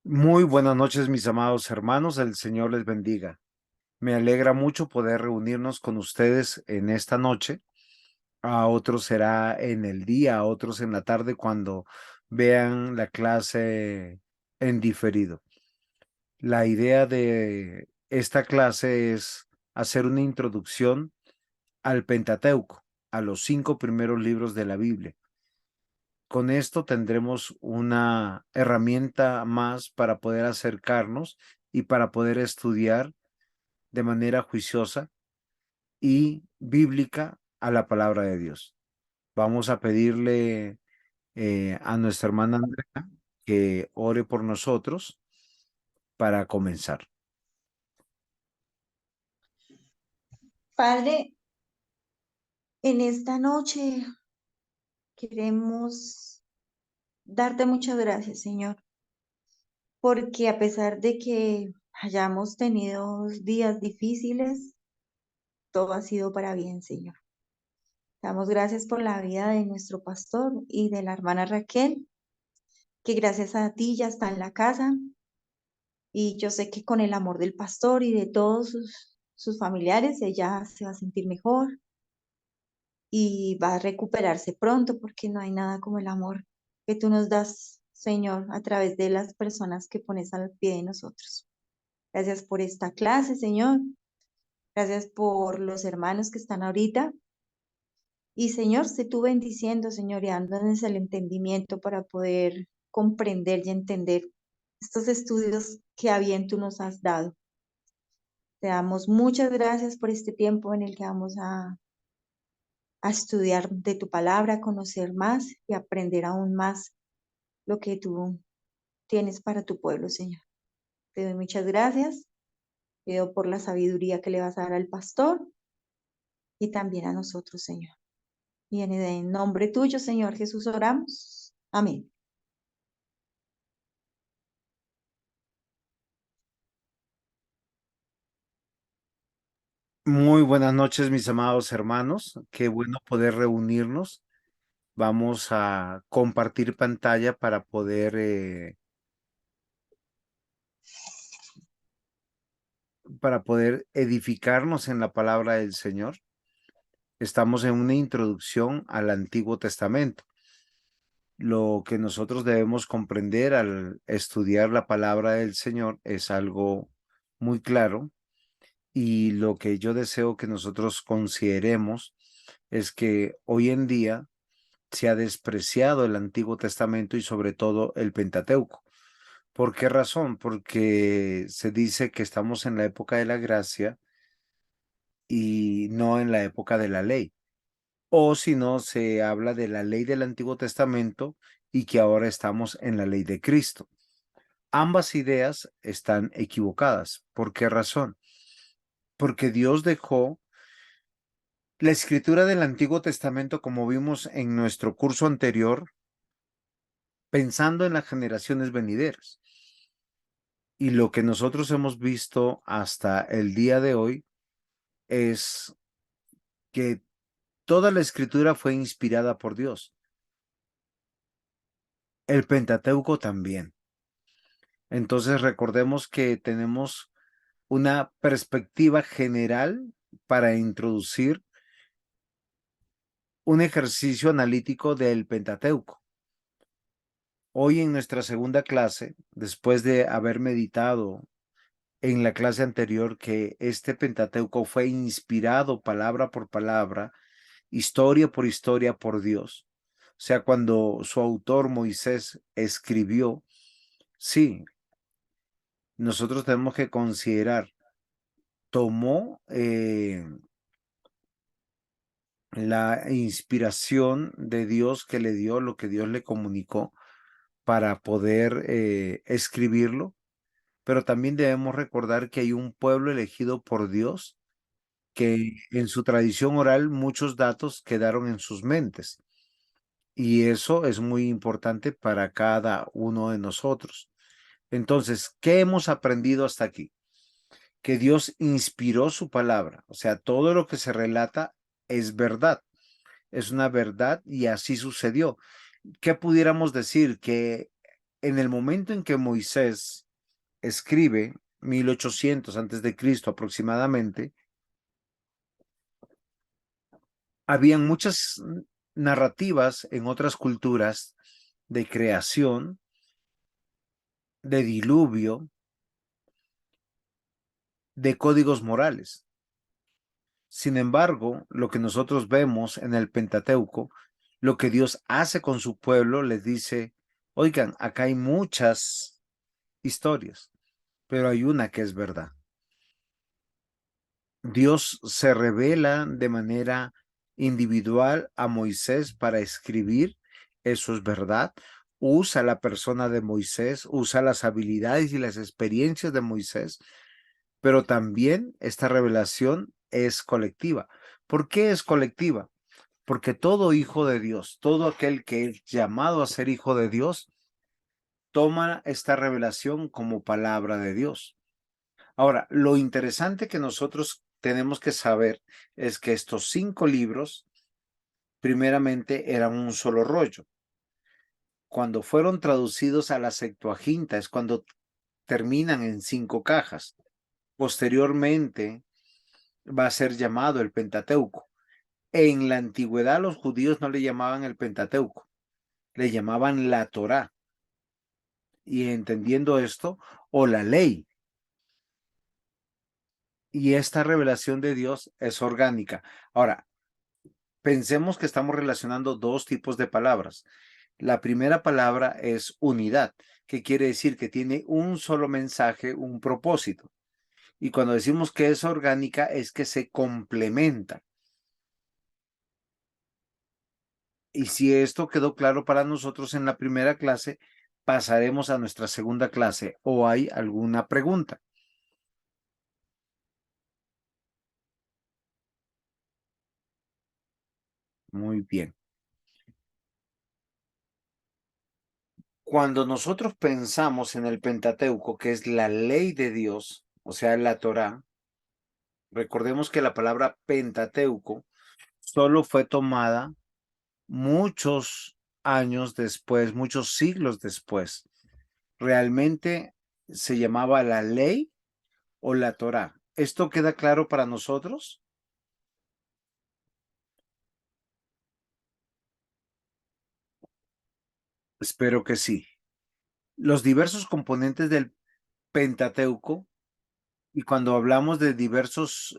Muy buenas noches, mis amados hermanos. El Señor les bendiga. Me alegra mucho poder reunirnos con ustedes en esta noche. A otros será en el día, a otros en la tarde cuando vean la clase en diferido. La idea de esta clase es hacer una introducción al Pentateuco, a los 5 primeros libros de la Biblia. Con esto tendremos una herramienta más para poder acercarnos y para poder estudiar de manera juiciosa y bíblica a la palabra de Dios. Vamos a pedirle a nuestra hermana Andrea que ore por nosotros para comenzar. Padre, en esta noche queremos darte muchas gracias, Señor, porque a pesar de que hayamos tenido días difíciles, todo ha sido para bien, Señor. Damos gracias por la vida de nuestro pastor y de la hermana Raquel, que gracias a ti ya está en la casa y yo sé que con el amor del pastor y de todos sus familiares, ella se va a sentir mejor y va a recuperarse pronto porque no hay nada como el amor que tú nos das, Señor, a través de las personas que pones al pie de nosotros. Gracias por esta clase, Señor. Gracias por los hermanos que están ahorita. Y Señor, sé tú bendiciendo, Señor, y dándonos el entendimiento para poder comprender y entender estos estudios que a bien tú nos has dado. Te damos muchas gracias por este tiempo en el que vamos a estudiar de tu palabra, a conocer más y aprender aún más lo que tú tienes para tu pueblo, Señor. Te doy muchas gracias. Pido por la sabiduría que le vas a dar al pastor y también a nosotros, Señor. Y en el nombre tuyo, Señor Jesús, oramos. Amén. Muy buenas noches, mis amados hermanos. Qué bueno poder reunirnos. Vamos a compartir pantalla para poder edificarnos en la palabra del Señor. Estamos en una introducción al Antiguo Testamento. Lo que nosotros debemos comprender al estudiar la palabra del Señor es algo muy claro, y lo que yo deseo que nosotros consideremos es que hoy en día se ha despreciado el Antiguo Testamento y sobre todo el Pentateuco. ¿Por qué razón? Porque se dice que estamos en la época de la gracia y no en la época de la ley. O si no, se habla de la ley del Antiguo Testamento y que ahora estamos en la ley de Cristo. Ambas ideas están equivocadas. ¿Por qué razón? Porque Dios dejó la escritura del Antiguo Testamento, como vimos en nuestro curso anterior, pensando en las generaciones venideras. Y lo que nosotros hemos visto hasta el día de hoy es que toda la escritura fue inspirada por Dios. El Pentateuco también. Entonces recordemos que tenemos una perspectiva general para introducir un ejercicio analítico del Pentateuco. Hoy en nuestra segunda clase, después de haber meditado en la clase anterior que este Pentateuco fue inspirado palabra por palabra, historia por historia por Dios. O sea, cuando su autor Moisés escribió, sí, nosotros tenemos que considerar, tomó la inspiración de Dios que le dio, lo que Dios le comunicó para poder escribirlo, pero también debemos recordar que hay un pueblo elegido por Dios que en su tradición oral muchos datos quedaron en sus mentes, y eso es muy importante para cada uno de nosotros. Entonces, ¿qué hemos aprendido hasta aquí? Que Dios inspiró su palabra, o sea, todo lo que se relata es verdad, es una verdad y así sucedió. ¿Qué pudiéramos decir? Que en el momento en que Moisés escribe, 1800 antes de Cristo aproximadamente, habían muchas narrativas en otras culturas de creación, de diluvio, de códigos morales. Sin embargo, lo que nosotros vemos en el Pentateuco, lo que Dios hace con su pueblo, les dice, oigan, acá hay muchas historias, pero hay una que es verdad. Dios se revela de manera individual a Moisés para escribir, eso es verdad. Usa la persona de Moisés, usa las habilidades y las experiencias de Moisés, pero también esta revelación es colectiva. ¿Por qué es colectiva? Porque todo hijo de Dios, todo aquel que es llamado a ser hijo de Dios, toma esta revelación como palabra de Dios. Ahora, lo interesante que nosotros tenemos que saber es que estos 5 libros, primeramente, eran un solo rollo. Cuando fueron traducidos a la Septuaginta es cuando terminan en 5 cajas. Posteriormente va a ser llamado el Pentateuco. En la antigüedad los judíos no le llamaban el Pentateuco, le llamaban la Torá. Y entendiendo esto, o la ley. Y esta revelación de Dios es orgánica. Ahora, pensemos que estamos relacionando dos tipos de palabras. La primera palabra es unidad, que quiere decir que tiene un solo mensaje, un propósito. Y cuando decimos que es orgánica, es que se complementa. Y si esto quedó claro para nosotros en la primera clase, pasaremos a nuestra segunda clase. ¿O hay alguna pregunta? Muy bien. Cuando nosotros pensamos en el Pentateuco, que es la ley de Dios, o sea, la Torá, recordemos que la palabra Pentateuco solo fue tomada muchos años después, muchos siglos después. Realmente se llamaba la ley o la Torá. ¿Esto queda claro para nosotros? Espero que sí. Los diversos componentes del Pentateuco, y cuando hablamos de diversos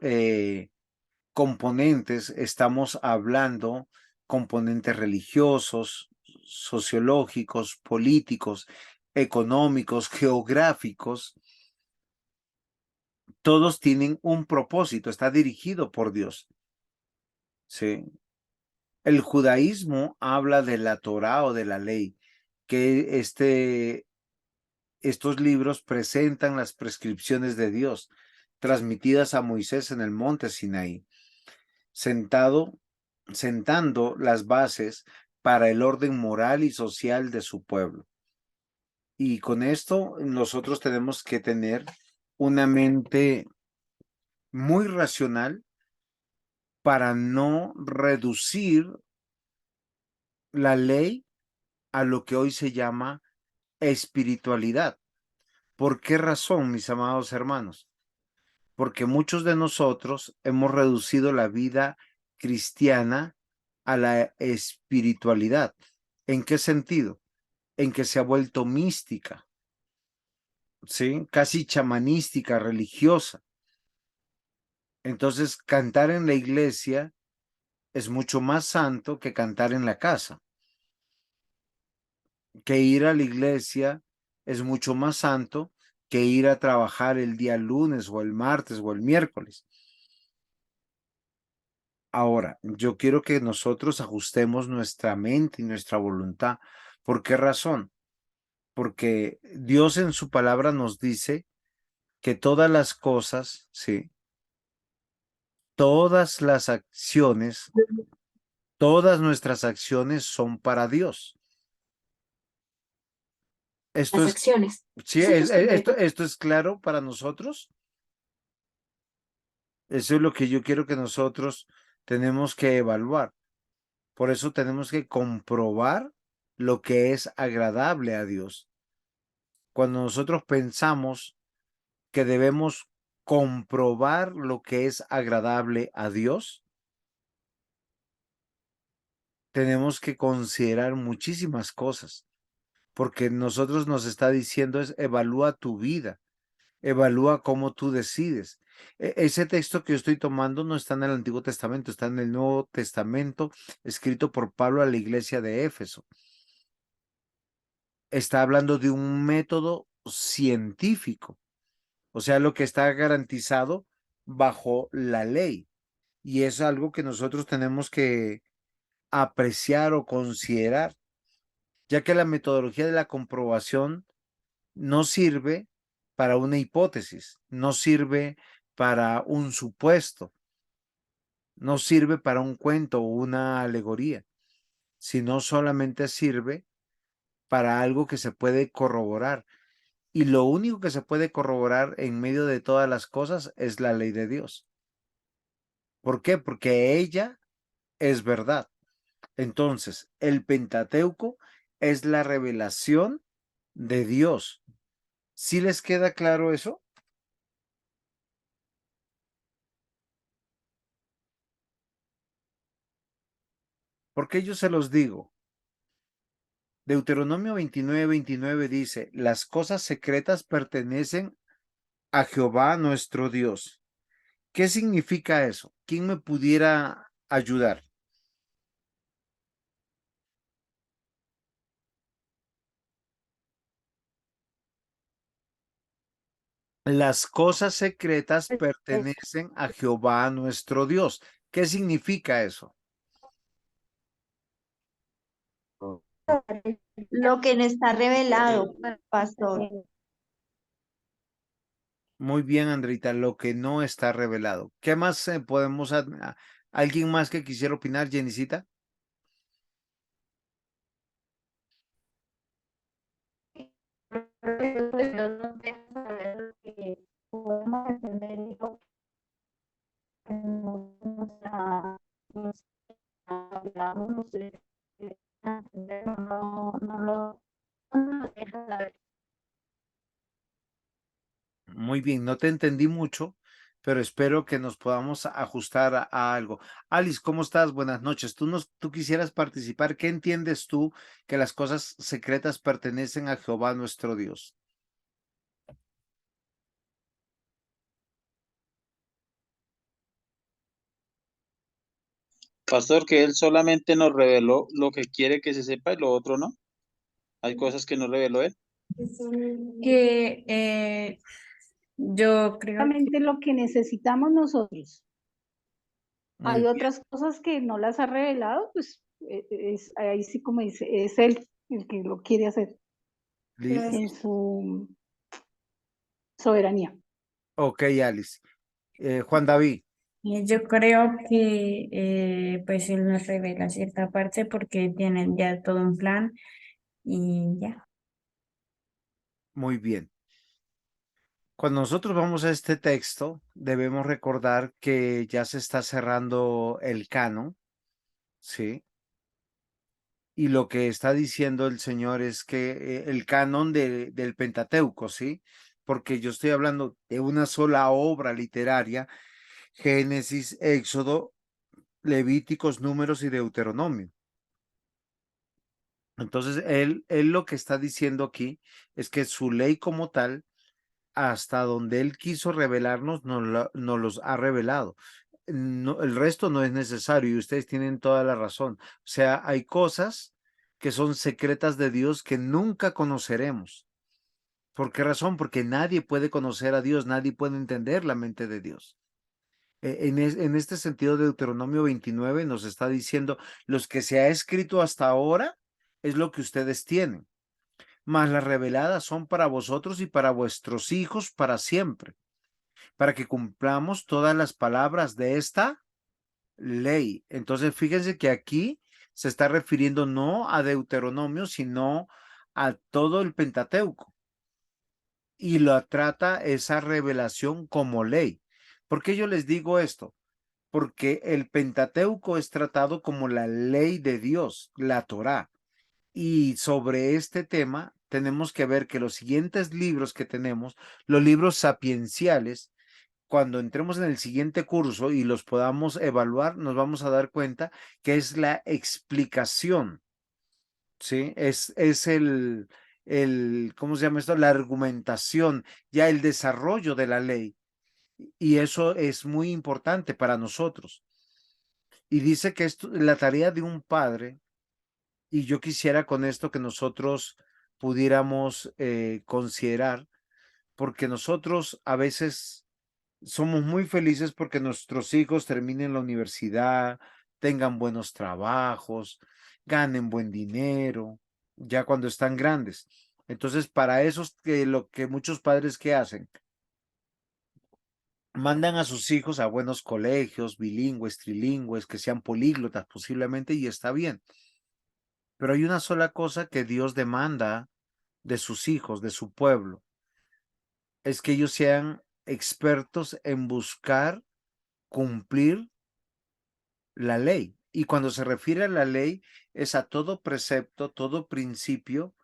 componentes, estamos hablando componentes religiosos, sociológicos, políticos, económicos, geográficos. Todos tienen un propósito, está dirigido por Dios. ¿Sí? El judaísmo habla de la Torá o de la ley, que estos libros presentan las prescripciones de Dios, transmitidas a Moisés en el monte Sinaí, sentando las bases para el orden moral y social de su pueblo. Y con esto nosotros tenemos que tener una mente muy racional para no reducir la ley a lo que hoy se llama espiritualidad. ¿Por qué razón, mis amados hermanos? Porque muchos de nosotros hemos reducido la vida cristiana a la espiritualidad. ¿En qué sentido? En que se ha vuelto mística, ¿sí? Casi chamanística, religiosa. Entonces, cantar en la iglesia es mucho más santo que cantar en la casa. Que ir a la iglesia es mucho más santo que ir a trabajar el día lunes o el martes o el miércoles. Ahora, yo quiero que nosotros ajustemos nuestra mente y nuestra voluntad. ¿Por qué razón? Porque Dios en su palabra nos dice que todas las cosas, sí, todas las acciones, todas nuestras acciones son para Dios. Esto Las es, acciones. sí, Sí, es correcto. esto es claro para nosotros. Eso es lo que yo quiero que nosotros tenemos que evaluar. Por eso tenemos que comprobar lo que es agradable a Dios. Cuando nosotros pensamos que debemos comprobar lo que es agradable a Dios, tenemos que considerar muchísimas cosas, porque nosotros nos está diciendo es evalúa tu vida, evalúa cómo tú decides. Ese texto que yo estoy tomando no está en el Antiguo Testamento, está en el Nuevo Testamento, escrito por Pablo a la iglesia de Éfeso. Está hablando de un método científico, o sea, lo que está garantizado bajo la ley. Y es algo que nosotros tenemos que apreciar o considerar, ya que la metodología de la comprobación no sirve para una hipótesis, no sirve para un supuesto, no sirve para un cuento o una alegoría, sino solamente sirve para algo que se puede corroborar. Y lo único que se puede corroborar en medio de todas las cosas es la ley de Dios. ¿Por qué? Porque ella es verdad. Entonces, el Pentateuco es la revelación de Dios. ¿Sí les queda claro eso? Porque yo se los digo. Deuteronomio 29:29 dice, las cosas secretas pertenecen a Jehová nuestro Dios. ¿Qué significa eso? ¿Quién me pudiera ayudar? Las cosas secretas pertenecen a Jehová nuestro Dios. ¿Qué significa eso? Lo que no está revelado, pastor. Muy bien, Andrita, lo que no está revelado. ¿Qué más podemos... ¿Alguien más que quisiera opinar, Jenicita? Dios nos deja saber lo que podemos entender y lo que nos hablamos, no sé, entender, no nos deja saber. Muy bien, no te entendí mucho, pero espero que nos podamos ajustar a algo. Alice, ¿cómo estás? Buenas noches. Tú quisieras participar. ¿Qué entiendes tú que las cosas secretas pertenecen a Jehová nuestro Dios? Pastor, que él solamente nos reveló lo que quiere que se sepa y lo otro no. Hay cosas que no reveló él. Que yo creo que Exactamente lo que necesitamos nosotros. Muy Hay bien, otras cosas que no las ha revelado, pues ahí sí como dice, es él el que lo quiere hacer en su soberanía. ok, Alice. Juan David, yo creo que pues él nos revela cierta parte porque tienen ya todo un plan y ya. muy bien. Cuando nosotros vamos a este texto, debemos recordar que ya se está cerrando el canon, ¿sí? Y lo que está diciendo el Señor es que el canon del Pentateuco, ¿sí? Porque yo estoy hablando de una sola obra literaria, Génesis, Éxodo, Levíticos, Números y Deuteronomio. Entonces, él lo que está diciendo aquí es que su ley como tal, hasta donde él quiso revelarnos, nos los ha revelado. No, el resto no es necesario y ustedes tienen toda la razón. O sea, hay cosas que son secretas de Dios que nunca conoceremos. ¿Por qué razón? Porque nadie puede conocer a Dios, nadie puede entender la mente de Dios. En este sentido, Deuteronomio 29 nos está diciendo, los que se ha escrito hasta ahora es lo que ustedes tienen, mas las reveladas son para vosotros y para vuestros hijos para siempre, para que cumplamos todas las palabras de esta ley. Entonces, fíjense que aquí se está refiriendo no a Deuteronomio, sino a todo el Pentateuco. Y lo trata esa revelación como ley. ¿Por qué yo les digo esto? Porque el Pentateuco es tratado como la ley de Dios, la Torá. Y sobre este tema tenemos que ver que los siguientes libros que tenemos, los libros sapienciales, cuando entremos en el siguiente curso y los podamos evaluar, nos vamos a dar cuenta que es la explicación, ¿sí? Es ¿cómo se llama esto? La argumentación, ya el desarrollo de la ley. Y eso es muy importante para nosotros. Y dice que esto, la tarea de un padre, y yo quisiera con esto que nosotros pudiéramos considerar, porque nosotros a veces somos muy felices porque nuestros hijos terminen la universidad, tengan buenos trabajos, ganen buen dinero, ya cuando están grandes. Entonces, para eso es que lo que muchos padres que hacen, mandan a sus hijos a buenos colegios, bilingües, trilingües, que sean políglotas posiblemente, y está bien. Pero hay una sola cosa que Dios demanda de sus hijos, de su pueblo, es que ellos sean expertos en buscar cumplir la ley. Y cuando se refiere a la ley, es a todo precepto, todo principio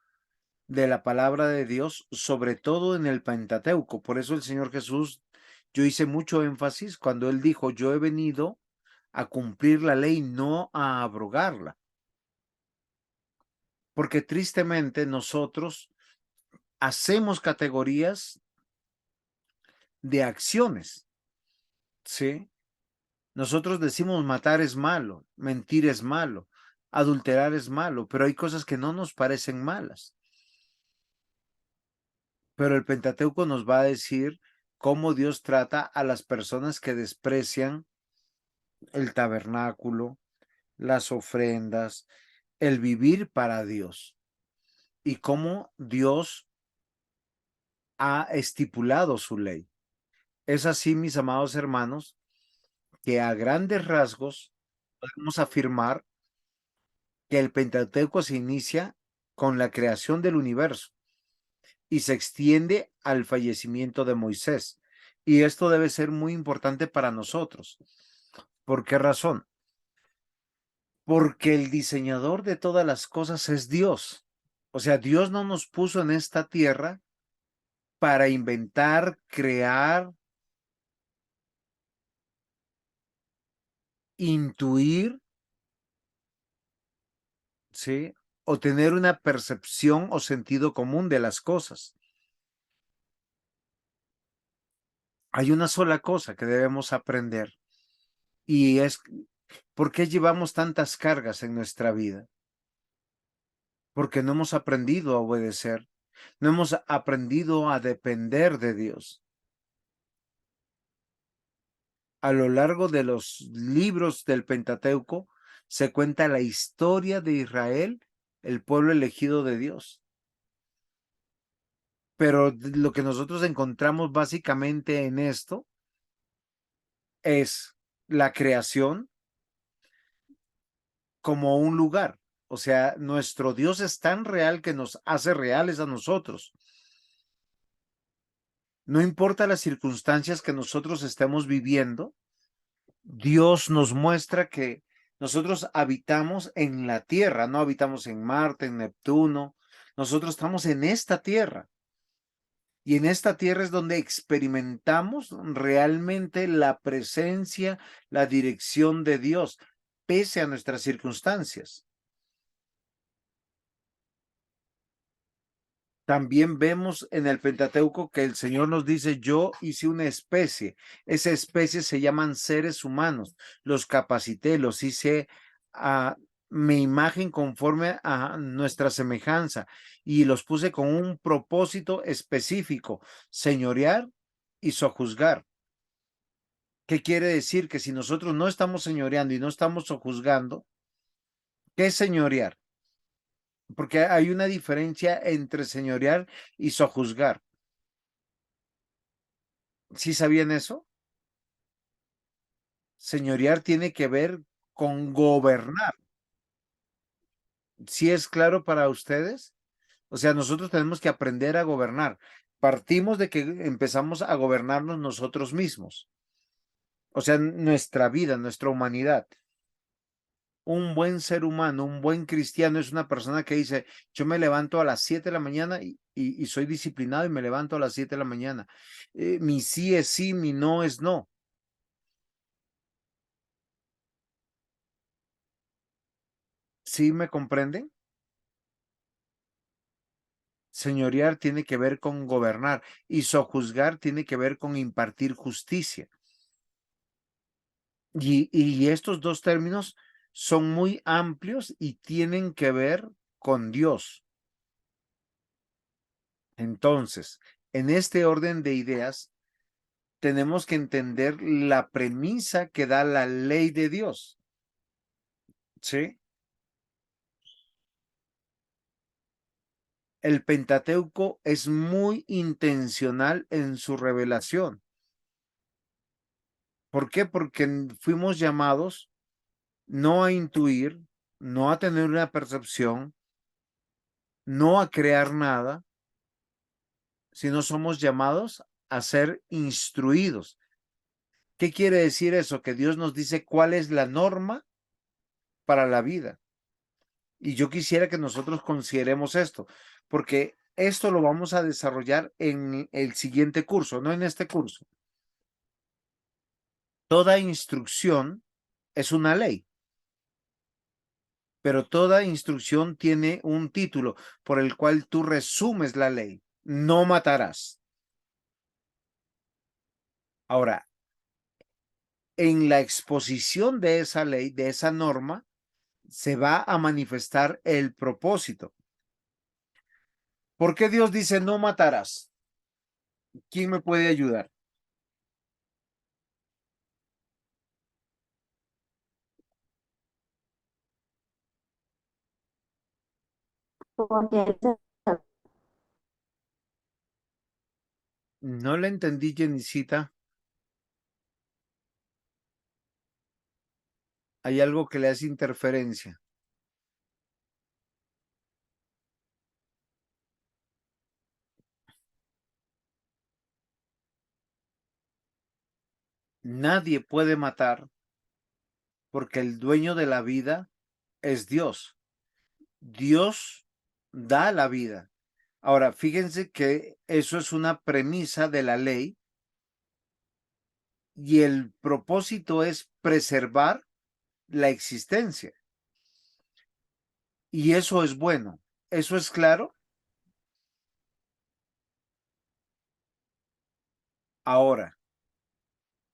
de la palabra de Dios, sobre todo en el Pentateuco. Por eso el Señor Jesús, yo hice mucho énfasis cuando él dijo, yo he venido a cumplir la ley, no a abrogarla. Porque tristemente nosotros hacemos categorías de acciones, ¿sí? Nosotros decimos matar es malo, mentir es malo, adulterar es malo, pero hay cosas que no nos parecen malas. Pero el Pentateuco nos va a decir cómo Dios trata a las personas que desprecian el tabernáculo, las ofrendas, el vivir para Dios y cómo Dios ha estipulado su ley. Es así, mis amados hermanos, que a grandes rasgos podemos afirmar que el Pentateuco se inicia con la creación del universo y se extiende al fallecimiento de Moisés. Y esto debe ser muy importante para nosotros. ¿Por qué razón? Porque el diseñador de todas las cosas es Dios. O sea, Dios no nos puso en esta tierra para inventar, crear, intuir, ¿sí? O tener una percepción o sentido común de las cosas. Hay una sola cosa que debemos aprender y es ¿por qué llevamos tantas cargas en nuestra vida? Porque no hemos aprendido a obedecer, no hemos aprendido a depender de Dios. A lo largo de los libros del Pentateuco se cuenta la historia de Israel, el pueblo elegido de Dios. Pero lo que nosotros encontramos básicamente en esto es la creación como un lugar. O sea, nuestro Dios es tan real que nos hace reales a nosotros. No importa las circunstancias que nosotros estemos viviendo, Dios nos muestra que nosotros habitamos en la tierra, no habitamos en Marte, en Neptuno. Nosotros estamos en esta tierra. Y en esta tierra es donde experimentamos realmente la presencia, la dirección de Dios, pese a nuestras circunstancias. También vemos en el Pentateuco que el Señor nos dice, yo hice una especie. Esa especie se llaman seres humanos. Los capacité, los hice a mi imagen conforme a nuestra semejanza y los puse con un propósito específico, señorear y sojuzgar. ¿Qué quiere decir? Que si nosotros no estamos señoreando y no estamos sojuzgando, ¿qué es señorear? Porque hay una diferencia entre señorear y sojuzgar. ¿Sí sabían eso? Señorear tiene que ver con gobernar. ¿Sí es claro para ustedes? O sea, nosotros tenemos que aprender a gobernar. Partimos de que empezamos a gobernarnos nosotros mismos. O sea, nuestra vida, nuestra humanidad. Un buen ser humano, un buen cristiano es una persona que dice, yo me levanto a las 7 de la mañana y soy disciplinado y me levanto a las 7 de la mañana. Mi sí es sí, mi no es no. ¿Sí me comprenden? Señorear tiene que ver con gobernar y sojuzgar tiene que ver con impartir justicia. Y estos dos términos son muy amplios y tienen que ver con Dios. Entonces, en este orden de ideas, tenemos que entender la premisa que da la ley de Dios. ¿Sí? El Pentateuco es muy intencional en su revelación. ¿Por qué? Porque fuimos llamados no a intuir, no a tener una percepción, no a crear nada, sino somos llamados a ser instruidos. ¿Qué quiere decir eso? Que Dios nos dice cuál es la norma para la vida. Y yo quisiera que nosotros consideremos esto, porque esto lo vamos a desarrollar en el siguiente curso, no en este curso. Toda instrucción es una ley, pero toda instrucción tiene un título por el cual tú resumes la ley. No matarás. Ahora, en la exposición de esa ley, de esa norma, se va a manifestar el propósito. ¿Por qué Dios dice no matarás? ¿Quién me puede ayudar? Porque Él No le entendí, Jenicita. Hay algo que le hace interferencia. Nadie puede matar porque el dueño de la vida es Dios. Dios da la vida. Ahora, fíjense que eso es una premisa de la ley y el propósito es preservar la existencia. Y eso es bueno. ¿Eso es claro? Ahora,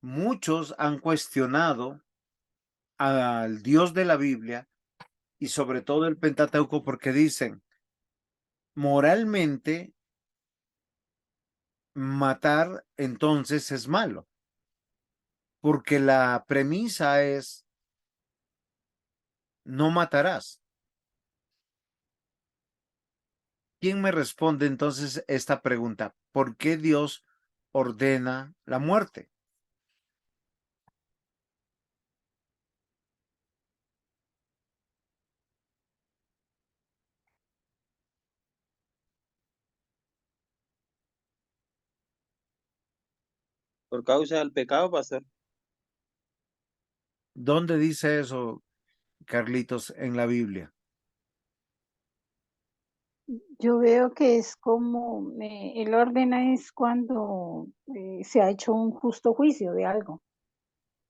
muchos han cuestionado al Dios de la Biblia y sobre todo el Pentateuco porque dicen, moralmente, matar entonces es malo, porque la premisa es, no matarás. ¿Quién me responde entonces esta pregunta? ¿Por qué Dios ordena la muerte? Por causa del pecado, pastor. ¿Dónde dice eso, Carlitos, en la Biblia? Yo veo que es como, el orden es cuando se ha hecho un justo juicio de algo,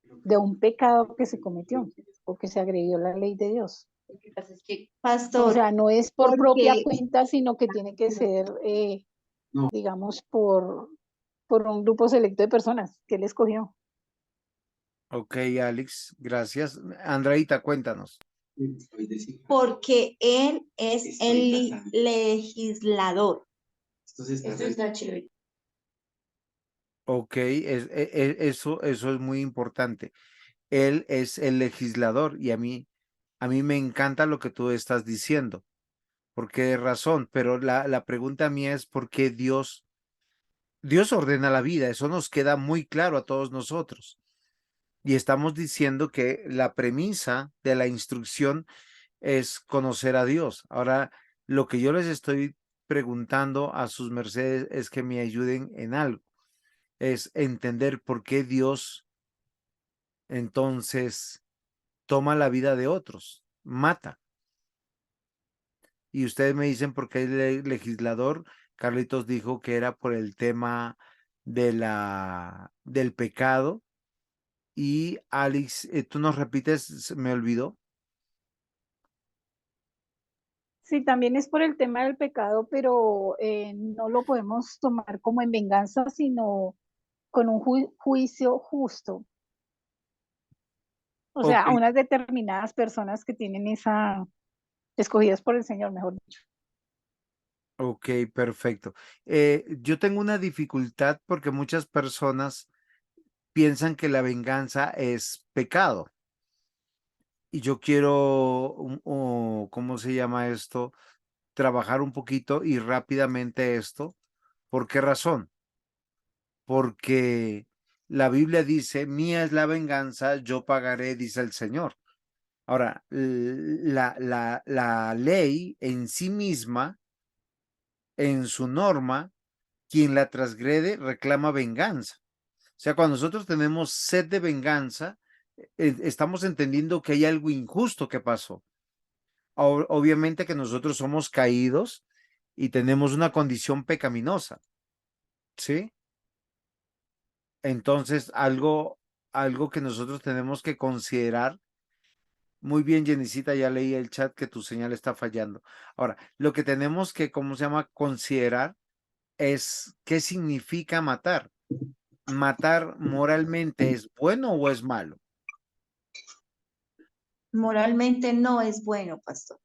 de un pecado que se cometió o que se agredió la ley de Dios. Lo que pasa es que, O pastor, sea, no es por propia porque cuenta, sino que tiene que ser, digamos, por un grupo selecto de personas que él escogió. Ok, Alex, gracias. Andreita, cuéntanos. porque Él es el legislador. Esto está chévere. Ok, eso es muy importante. Él es el legislador y a mí me encanta lo que tú estás diciendo. ¿Por qué razón? Pero la pregunta mía es ¿por qué Dios ordena la vida? Eso nos queda muy claro a todos nosotros. Y estamos diciendo que la premisa de la instrucción es conocer a Dios. Ahora, lo que yo les estoy preguntando a sus mercedes es que me ayuden en algo. Es entender por qué Dios entonces toma la vida de otros, mata. Y ustedes me dicen por qué el legislador, Carlitos dijo que era por el tema del pecado. Y Alex, tú nos repites, me olvidó. Sí, también es por el tema del pecado, pero no lo podemos tomar como en venganza, sino con un juicio justo. O sea, Ok, a unas determinadas personas que tienen escogidas por el Señor, mejor dicho. ok, perfecto. Yo tengo una dificultad porque muchas personas piensan que la venganza es pecado. Y yo quiero, ¿cómo se llama esto? Trabajar un poquito y rápidamente esto. ¿Por qué razón? Porque la Biblia dice, mía es la venganza, yo pagaré, dice el Señor. Ahora, la ley en sí misma, en su norma, quien la transgrede reclama venganza. O sea, cuando nosotros tenemos sed de venganza, estamos entendiendo que hay algo injusto que pasó. Obviamente que nosotros somos caídos y tenemos una condición pecaminosa, ¿sí? Entonces, algo que nosotros tenemos que considerar. Muy bien, Jenicita, ya leí el chat que tu señal está fallando. Ahora, lo que tenemos que, ¿cómo se llama? Considerar es qué significa matar. ¿Matar moralmente es bueno o es malo? Moralmente no es bueno, pastor.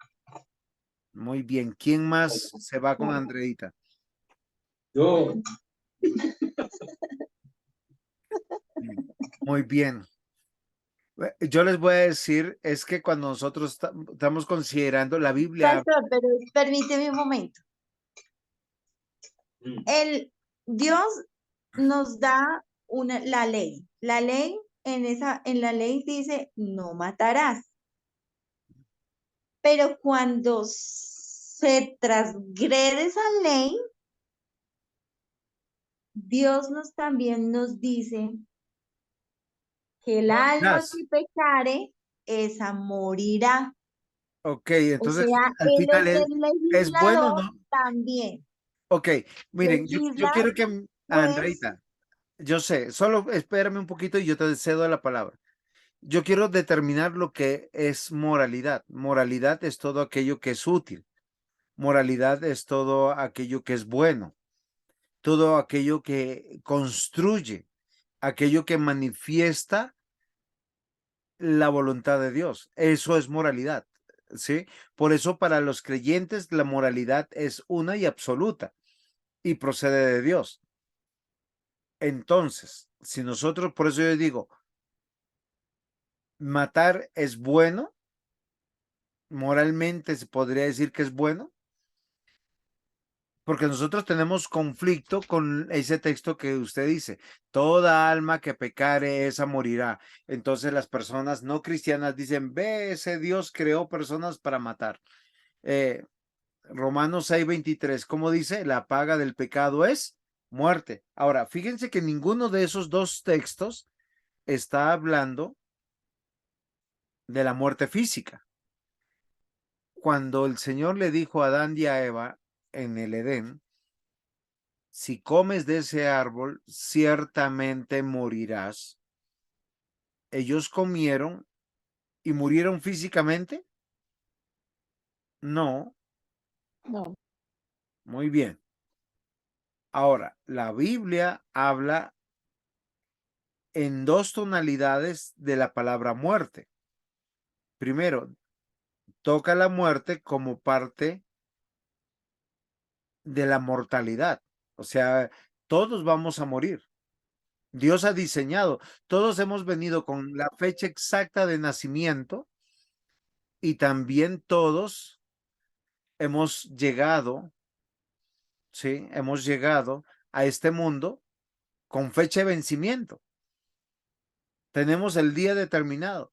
Muy bien. ¿Quién más se va con Andreita? Yo, Muy bien. Yo les voy a decir, es que cuando nosotros estamos considerando la Biblia, Pastor, pero permíteme un momento. Dios nos da la ley. La ley, en la ley dice, no matarás. Pero cuando se transgrede esa ley, Dios también nos dice que el alma morirás. que pecare, esa morirá. Ok, O entonces sea, al Él final es el es bueno, legislador ¿no? también. Ok, miren, yo Legisla, quiero que, pues, Andreita, yo sé, solo espérame un poquito y yo te cedo la palabra. Yo quiero determinar lo que es moralidad. Moralidad es todo aquello que es útil. Moralidad es todo aquello que es bueno, todo aquello que construye, aquello que manifiesta la voluntad de Dios. Eso es moralidad, ¿sí? Por eso para los creyentes la moralidad es una y absoluta y procede de Dios. Entonces, si nosotros, por eso yo digo, matar es bueno, moralmente se podría decir que es bueno, porque nosotros tenemos conflicto con ese texto que usted dice, toda alma que pecare, esa morirá. Entonces las personas no cristianas dicen, ve, ese Dios creó personas para matar. Romanos 6:23, ¿cómo dice? La paga del pecado es muerte. Ahora, fíjense que ninguno de esos dos textos está hablando de la muerte física. Cuando el Señor le dijo a Adán y a Eva en el Edén, si comes de ese árbol, ciertamente morirás. Ellos comieron y murieron físicamente. No, No, muy bien. Ahora, la Biblia habla en dos tonalidades de la palabra muerte. Primero, toca la muerte como parte de la mortalidad. O sea, todos vamos a morir. Dios ha diseñado, todos hemos venido con la fecha exacta de nacimiento y también todos hemos llegado, ¿sí? Hemos llegado a este mundo con fecha de vencimiento. Tenemos el día determinado.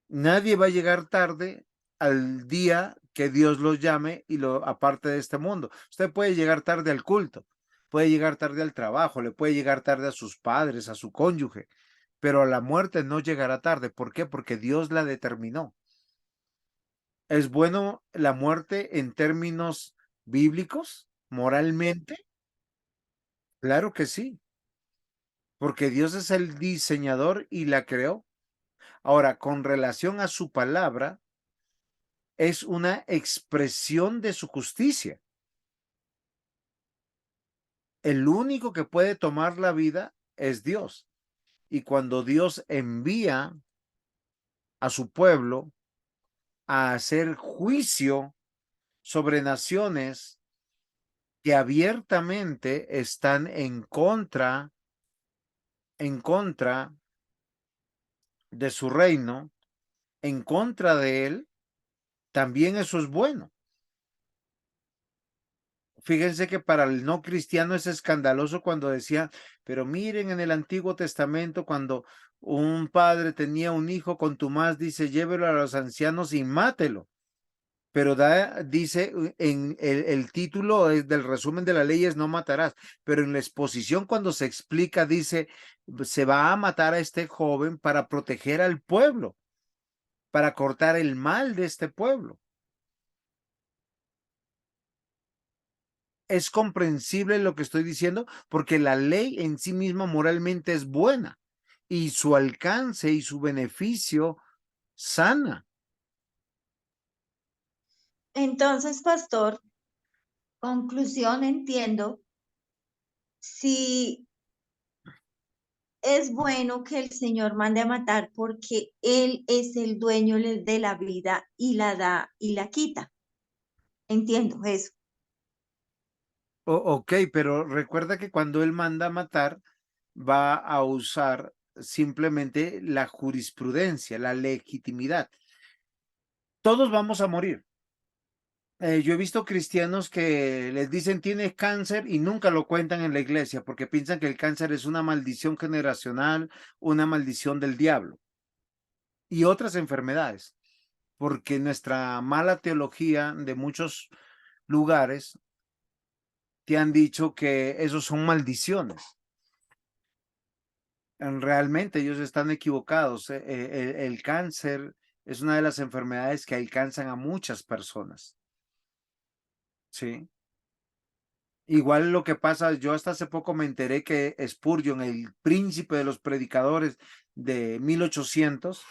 Nadie va a llegar tarde al día que Dios los llame y lo aparte de este mundo. Usted puede llegar tarde al culto, puede llegar tarde al trabajo, le puede llegar tarde a sus padres, a su cónyuge, pero la muerte no llegará tarde. ¿Por qué? Porque Dios la determinó. ¿Es bueno la muerte en términos bíblicos, moralmente? Claro que sí, porque Dios es el diseñador y la creó. Ahora, con relación a su palabra, es una expresión de su justicia. El único que puede tomar la vida es Dios. Y cuando Dios envía a su pueblo a hacer juicio sobre naciones que abiertamente están en contra de su reino, en contra de él, también eso es bueno. Fíjense que para el no cristiano es escandaloso cuando decía, pero miren en el Antiguo Testamento cuando un padre tenía un hijo contumaz, dice, llévelo a los ancianos y mátelo. Pero dice en el título del resumen de la ley es no matarás, pero en la exposición cuando se explica dice, se va a matar a este joven para proteger al pueblo, para cortar el mal de este pueblo. Es comprensible lo que estoy diciendo porque la ley en sí misma moralmente es buena y su alcance y su beneficio sana. Entonces, pastor, conclusión, entiendo, si es bueno que el Señor mande a matar porque Él es el dueño de la vida y la da y la quita. Entiendo eso. Ok, pero recuerda que cuando él manda a matar, va a usar simplemente la jurisprudencia, la legitimidad. Todos vamos a morir. Yo he visto cristianos que les dicen tienes cáncer y nunca lo cuentan en la iglesia porque piensan que el cáncer es una maldición generacional, una maldición del diablo y otras enfermedades, porque nuestra mala teología de muchos lugares te han dicho que esos son maldiciones. Realmente ellos están equivocados. El cáncer es una de las enfermedades que alcanzan a muchas personas. Sí. Igual lo que pasa, yo hasta hace poco me enteré que Spurgeon, el príncipe de los predicadores de 1800,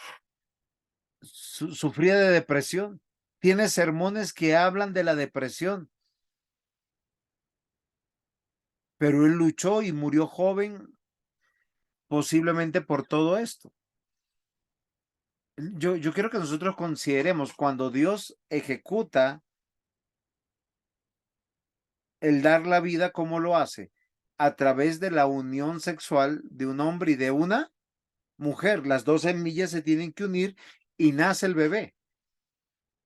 sufría de depresión. Tiene sermones que hablan de la depresión, pero él luchó y murió joven, posiblemente por todo esto. Yo quiero que nosotros consideremos cuando Dios ejecuta el dar la vida, ¿cómo lo hace? A través de la unión sexual de un hombre y de una mujer. Las dos semillas se tienen que unir y nace el bebé.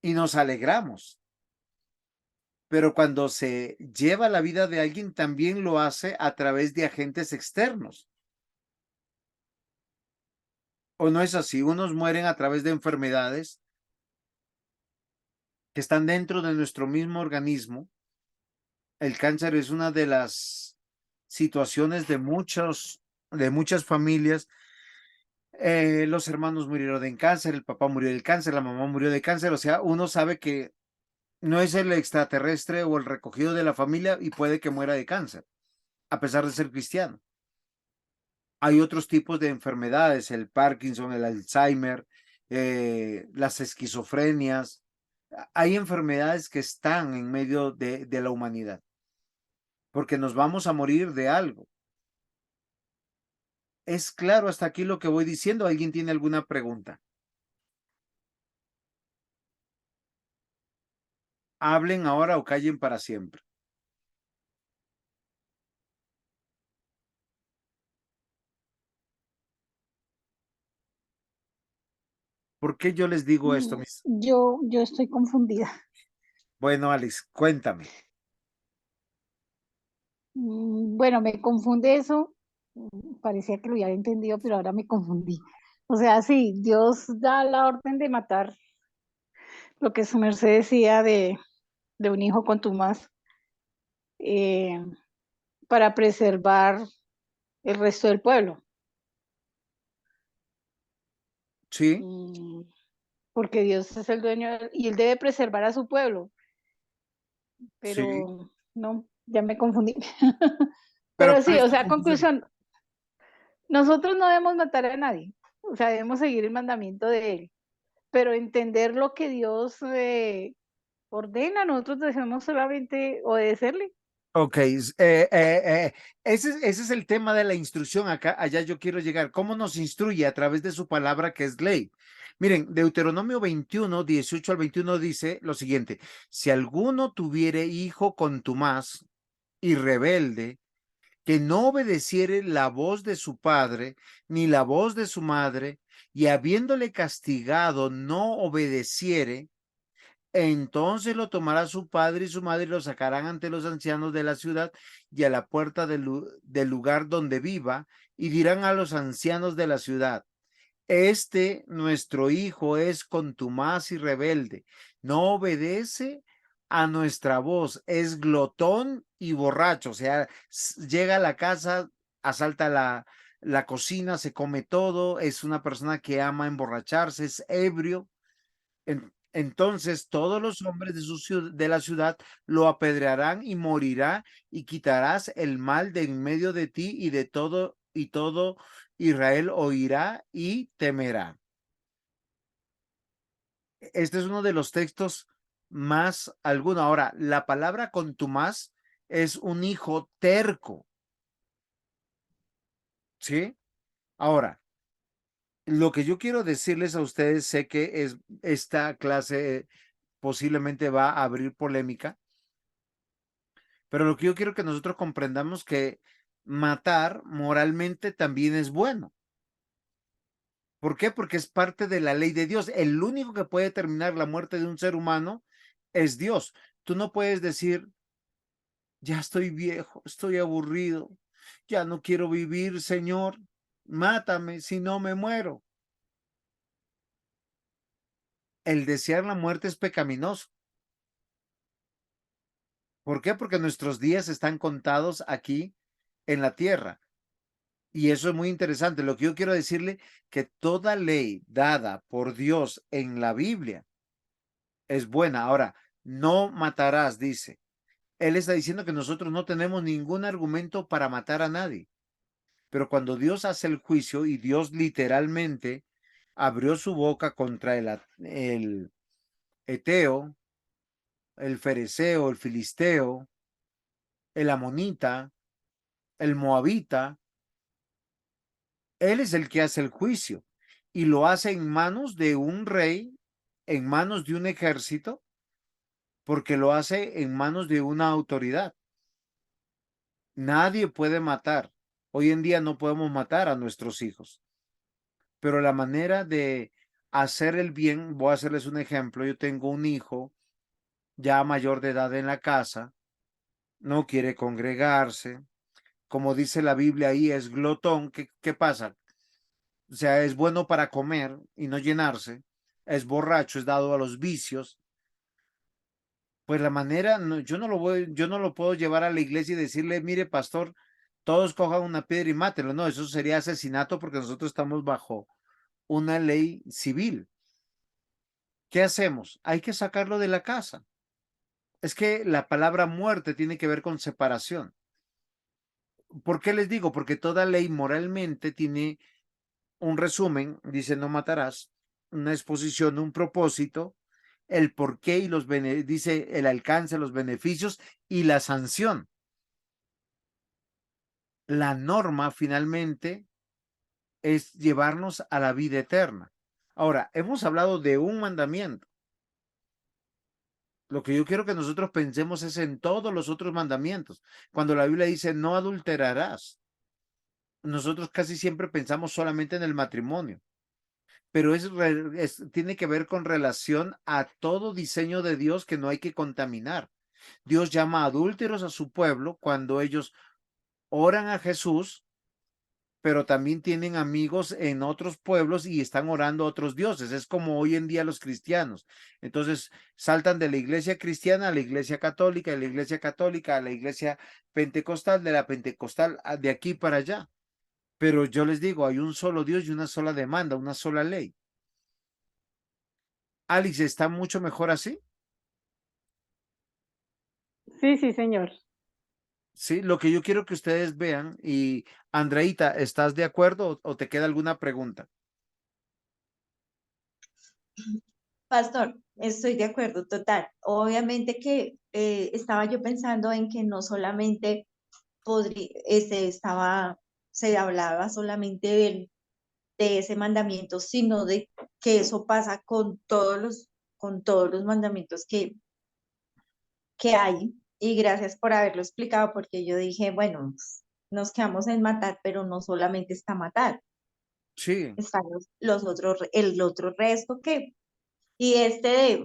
Y nos alegramos. Pero cuando se lleva la vida de alguien, también lo hace a través de agentes externos. ¿O no es así? Unos mueren a través de enfermedades que están dentro de nuestro mismo organismo. El cáncer es una de las situaciones de muchas familias. Los hermanos murieron de cáncer, el papá murió del cáncer, la mamá murió de cáncer, o sea, uno sabe que no es el extraterrestre o el recogido de la familia y puede que muera de cáncer, a pesar de ser cristiano. Hay otros tipos de enfermedades, el Parkinson, el Alzheimer, las esquizofrenias. Hay enfermedades que están en medio de la humanidad, porque nos vamos a morir de algo. ¿Es claro hasta aquí lo que voy diciendo? ¿Alguien tiene alguna pregunta? Hablen ahora o callen para siempre. ¿Por qué yo les digo esto, mis? Yo estoy confundida. Bueno, Alex, cuéntame. Bueno, me confunde eso. Parecía que lo había entendido, pero ahora me confundí. O sea, sí, Dios da la orden de matar lo que su merced decía de un hijo contumaz para preservar el resto del pueblo. Sí, porque Dios es el dueño y Él debe preservar a su pueblo, sí. pero no, ya me confundí. Pero Pero ¿cuál sí, es o tu sea, conclusión? conclusión, nosotros no debemos matar a nadie, o sea, debemos seguir el mandamiento de Él, pero entender lo que Dios ordena, nosotros debemos solamente obedecerle. Ok, ese es el tema de la instrucción acá, allá yo quiero llegar. ¿Cómo nos instruye a través de su palabra que es ley? Miren, Deuteronomio 21, 18 al 21 dice lo siguiente: si alguno tuviere hijo contumaz y rebelde, que no obedeciere la voz de su padre, ni la voz de su madre, y habiéndole castigado no obedeciere, entonces lo tomará su padre y su madre y lo sacarán ante los ancianos de la ciudad y a la puerta del lugar donde viva, y dirán a los ancianos de la ciudad: este nuestro hijo es contumaz y rebelde, no obedece a nuestra voz, es glotón y borracho, o sea, llega a la casa, asalta la cocina, se come todo, es una persona que ama emborracharse, es ebrio. Entonces todos los hombres de la ciudad lo apedrearán y morirá, y quitarás el mal de en medio de ti, y todo Israel oirá y temerá. Este es uno de los textos más alguno. Ahora, la palabra contumaz es un hijo terco, ¿sí? Ahora, lo que yo quiero decirles a ustedes, sé que esta clase posiblemente va a abrir polémica, pero lo que yo quiero que nosotros comprendamos que matar moralmente también es bueno. ¿Por qué? Porque es parte de la ley de Dios. El único que puede determinar la muerte de un ser humano es Dios. Tú no puedes decir: ya estoy viejo, estoy aburrido, ya no quiero vivir, Señor, mátame, si no me muero. El desear la muerte es pecaminoso. ¿Por qué? Porque nuestros días están contados aquí en la tierra. Y eso es muy interesante. Lo que yo quiero decirle, que toda ley dada por Dios en la Biblia es buena. Ahora, no matarás, dice. Él está diciendo que nosotros no tenemos ningún argumento para matar a nadie. Pero cuando Dios hace el juicio, y Dios literalmente abrió su boca contra el eteo, el fereceo, el filisteo, el amonita, el moabita, Él es el que hace el juicio, y lo hace en manos de un rey, en manos de un ejército, porque lo hace en manos de una autoridad. Nadie puede matar. Hoy en día no podemos matar a nuestros hijos, pero la manera de hacer el bien, voy a hacerles un ejemplo. Yo tengo un hijo ya mayor de edad en la casa, no quiere congregarse, como dice la Biblia ahí, es glotón. ¿Qué pasa? O sea, es bueno para comer y no llenarse, es borracho, es dado a los vicios. Pues la manera, yo no lo puedo llevar a la iglesia y decirle: mire, pastor, todos cojan una piedra y mátenlo. No, eso sería asesinato, porque nosotros estamos bajo una ley civil. ¿Qué hacemos? Hay que sacarlo de la casa. Es que la palabra muerte tiene que ver con separación. ¿Por qué les digo? Porque toda ley moralmente tiene un resumen, dice: no matarás, una exposición, un propósito, el porqué y dice el alcance, los beneficios y la sanción. La norma finalmente es llevarnos a la vida eterna. Ahora, hemos hablado de un mandamiento. Lo que yo quiero que nosotros pensemos es en todos los otros mandamientos. Cuando la Biblia dice: no adulterarás, nosotros casi siempre pensamos solamente en el matrimonio, pero tiene que ver con relación a todo diseño de Dios que no hay que contaminar. Dios llama adúlteros a su pueblo cuando ellos oran a Jesús, pero también tienen amigos en otros pueblos y están orando a otros dioses. Es como hoy en día los cristianos. Entonces saltan de la iglesia cristiana a la iglesia católica, de la iglesia católica a la iglesia pentecostal, de la pentecostal de aquí para allá. Pero yo les digo, hay un solo Dios y una sola demanda, una sola ley. Alice, ¿está mucho mejor así? Sí, sí, señor. Sí, lo que yo quiero que ustedes vean, y Andreita, ¿estás de acuerdo o te queda alguna pregunta? Pastor, estoy de acuerdo, total. Obviamente que estaba yo pensando en que no solamente se hablaba solamente de ese mandamiento, sino de que eso pasa con todos los mandamientos que hay. Y gracias por haberlo explicado, porque yo dije, bueno, nos quedamos en matar, pero no solamente está matar, Sí, están los otros, el otro resto que, y este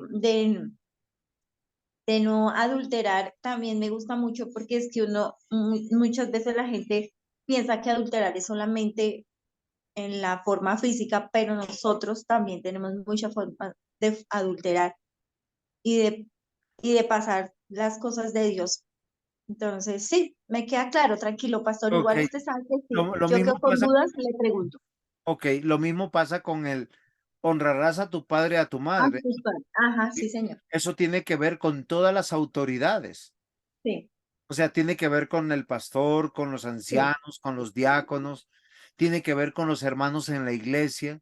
de no adulterar también me gusta mucho porque es que muchas veces la gente piensa que adulterar es solamente en la forma física, pero nosotros también tenemos mucha forma de adulterar y de pasar las cosas de Dios. Entonces, sí, me queda claro, tranquilo, pastor. ok. Igual usted sabe que sí. Lo Yo mismo quedo con pasa, dudas, le pregunto. ok, lo mismo pasa con el honrarás a tu padre y a tu Ah, madre. justo. Ajá, Y sí, señor. eso tiene que ver con todas las autoridades. Sí, O sea, tiene que ver con el pastor, con los sí. ancianos, con los diáconos, tiene que ver con los hermanos en la iglesia,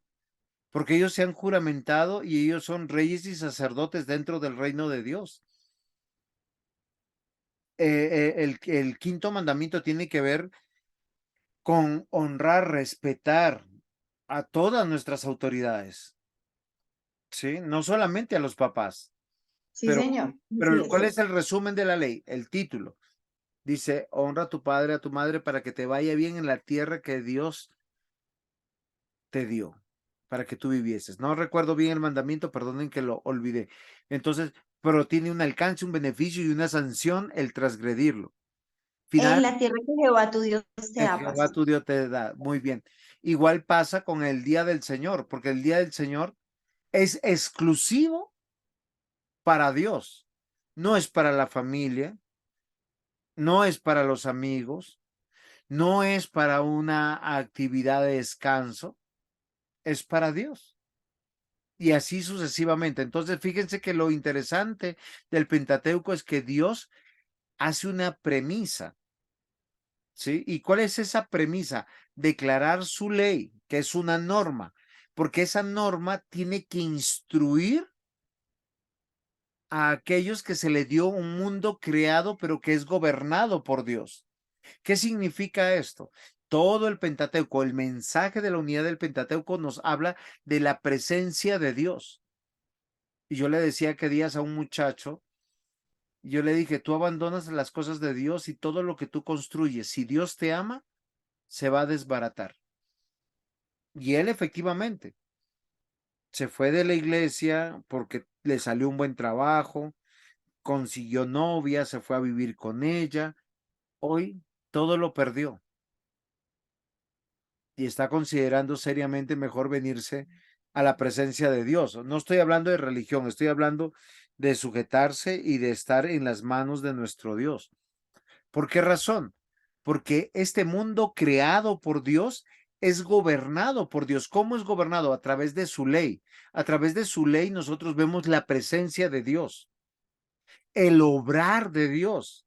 porque ellos se han juramentado y ellos son reyes y sacerdotes dentro del reino de Dios. El quinto mandamiento tiene que ver con honrar, respetar a todas nuestras autoridades, ¿sí? No solamente a los papás, Sí, señor. Así pero es. ¿cuál es el resumen de la ley? El título. Dice, honra a tu padre, a tu madre para que te vaya bien en la tierra que Dios te dio, para que tú vivieses. No recuerdo bien el mandamiento, perdonen que lo olvidé. Entonces, pero tiene un alcance, un beneficio y una sanción el transgredirlo. En Final, la tierra que Jehová tu Dios te da, Jehová pastor. tu Dios te da. Muy bien. Igual pasa con el día del Señor, porque el día del Señor es exclusivo para Dios. No es para la familia, no es para los amigos, no es para una actividad de descanso, es para Dios. Y así sucesivamente. Entonces, fíjense que lo interesante del Pentateuco es que Dios hace una premisa, ¿sí? ¿Y cuál es esa premisa? Declarar su ley, que es una norma, porque esa norma tiene que instruir a aquellos que se le dio un mundo creado, pero que es gobernado por Dios. ¿Qué significa esto? Todo el Pentateuco, el mensaje de la unidad del Pentateuco nos habla de la presencia de Dios. Y yo le decía que días a un muchacho, yo le dije, tú abandonas las cosas de Dios y todo lo que tú construyes, si Dios te ama, se va a desbaratar. Y él efectivamente se fue de la iglesia porque le salió un buen trabajo, consiguió novia, se fue a vivir con ella. Hoy todo lo perdió y está considerando seriamente mejor venirse a la presencia de Dios. No estoy hablando de religión, estoy hablando de sujetarse y de estar en las manos de nuestro Dios. ¿Por qué razón? Porque este mundo creado por Dios es gobernado por Dios. ¿Cómo es gobernado? A través de su ley. A través de su ley nosotros vemos la presencia de Dios, el obrar de Dios,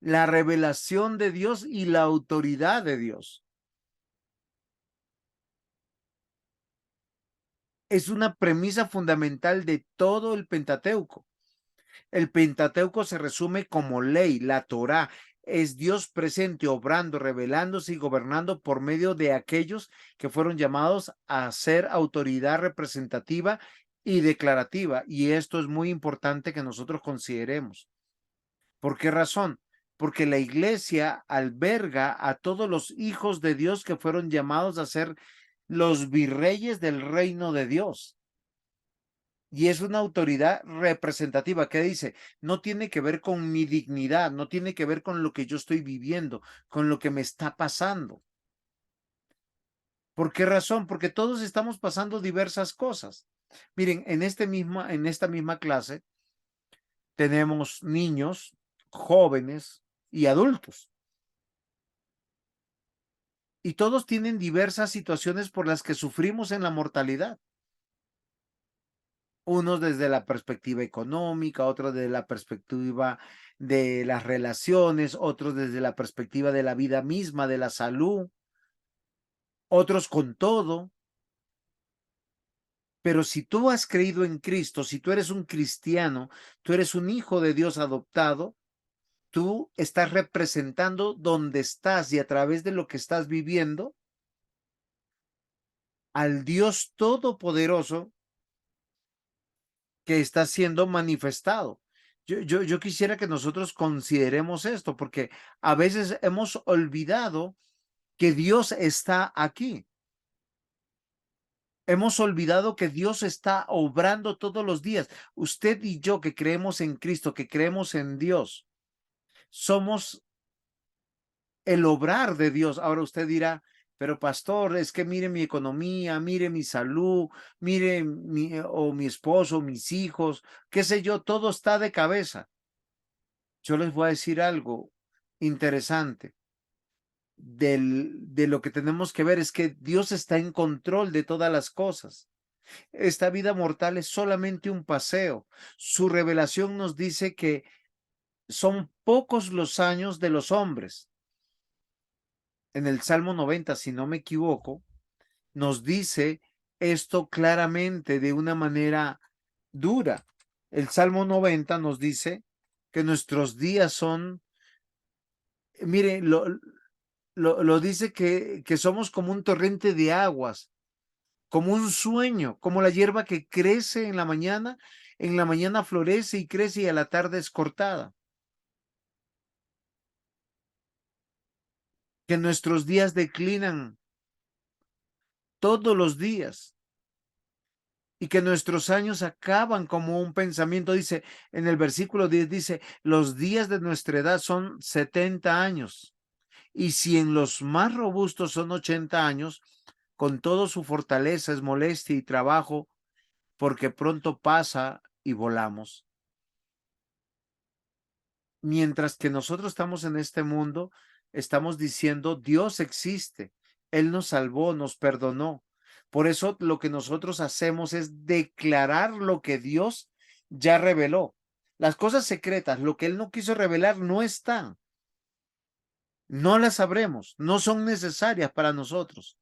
la revelación de Dios y la autoridad de Dios. Es una premisa fundamental de todo el Pentateuco. El Pentateuco se resume como ley, la Torá. Es Dios presente, obrando, revelándose y gobernando por medio de aquellos que fueron llamados a ser autoridad representativa y declarativa. Y esto es muy importante que nosotros consideremos. ¿Por qué razón? Porque la iglesia alberga a todos los hijos de Dios que fueron llamados a ser los virreyes del reino de Dios. Y es una autoridad representativa que dice, no tiene que ver con mi dignidad, no tiene que ver con lo que yo estoy viviendo, con lo que me está pasando. ¿Por qué razón? Porque todos estamos pasando diversas cosas. Miren, en esta misma clase tenemos niños, jóvenes y adultos. Y todos tienen diversas situaciones por las que sufrimos en la mortalidad. Unos desde la perspectiva económica, otros desde la perspectiva de las relaciones, otros desde la perspectiva de la vida misma, de la salud, otros con todo. Pero si tú has creído en Cristo, si tú eres un cristiano, tú eres un hijo de Dios adoptado, tú estás representando donde estás y a través de lo que estás viviendo al Dios Todopoderoso que está siendo manifestado. Yo quisiera que nosotros consideremos esto, porque a veces hemos olvidado que Dios está aquí. Hemos olvidado que Dios está obrando todos los días. Usted y yo que creemos en Cristo, que creemos en Dios, somos el obrar de Dios. Ahora usted dirá, pero pastor, es que mire mi economía, mire mi salud, mire mi esposo, mis hijos, qué sé yo, todo está de cabeza. Yo les voy a decir algo interesante. De lo que tenemos que ver es que Dios está en control de todas las cosas. Esta vida mortal es solamente un paseo. Su revelación nos dice que son pocos los años de los hombres. En el Salmo 90, si no me equivoco, nos dice esto claramente de una manera dura. El Salmo 90 nos dice que nuestros días son, mire, lo dice que somos como un torrente de aguas, como un sueño, como la hierba que crece en la mañana florece y crece y a la tarde es cortada. Que nuestros días declinan todos los días y que nuestros años acaban como un pensamiento. Dice en el versículo 10, dice, los días de nuestra edad son 70 años. Y si en los más robustos son 80 años, con todo su fortaleza es molestia y trabajo, porque pronto pasa y volamos. Mientras que nosotros estamos en este mundo, estamos diciendo, Dios existe, Él nos salvó, nos perdonó. Por eso lo que nosotros hacemos es declarar lo que Dios ya reveló. Las cosas secretas, lo que Él no quiso revelar, no están. No las sabremos, no son necesarias para nosotros.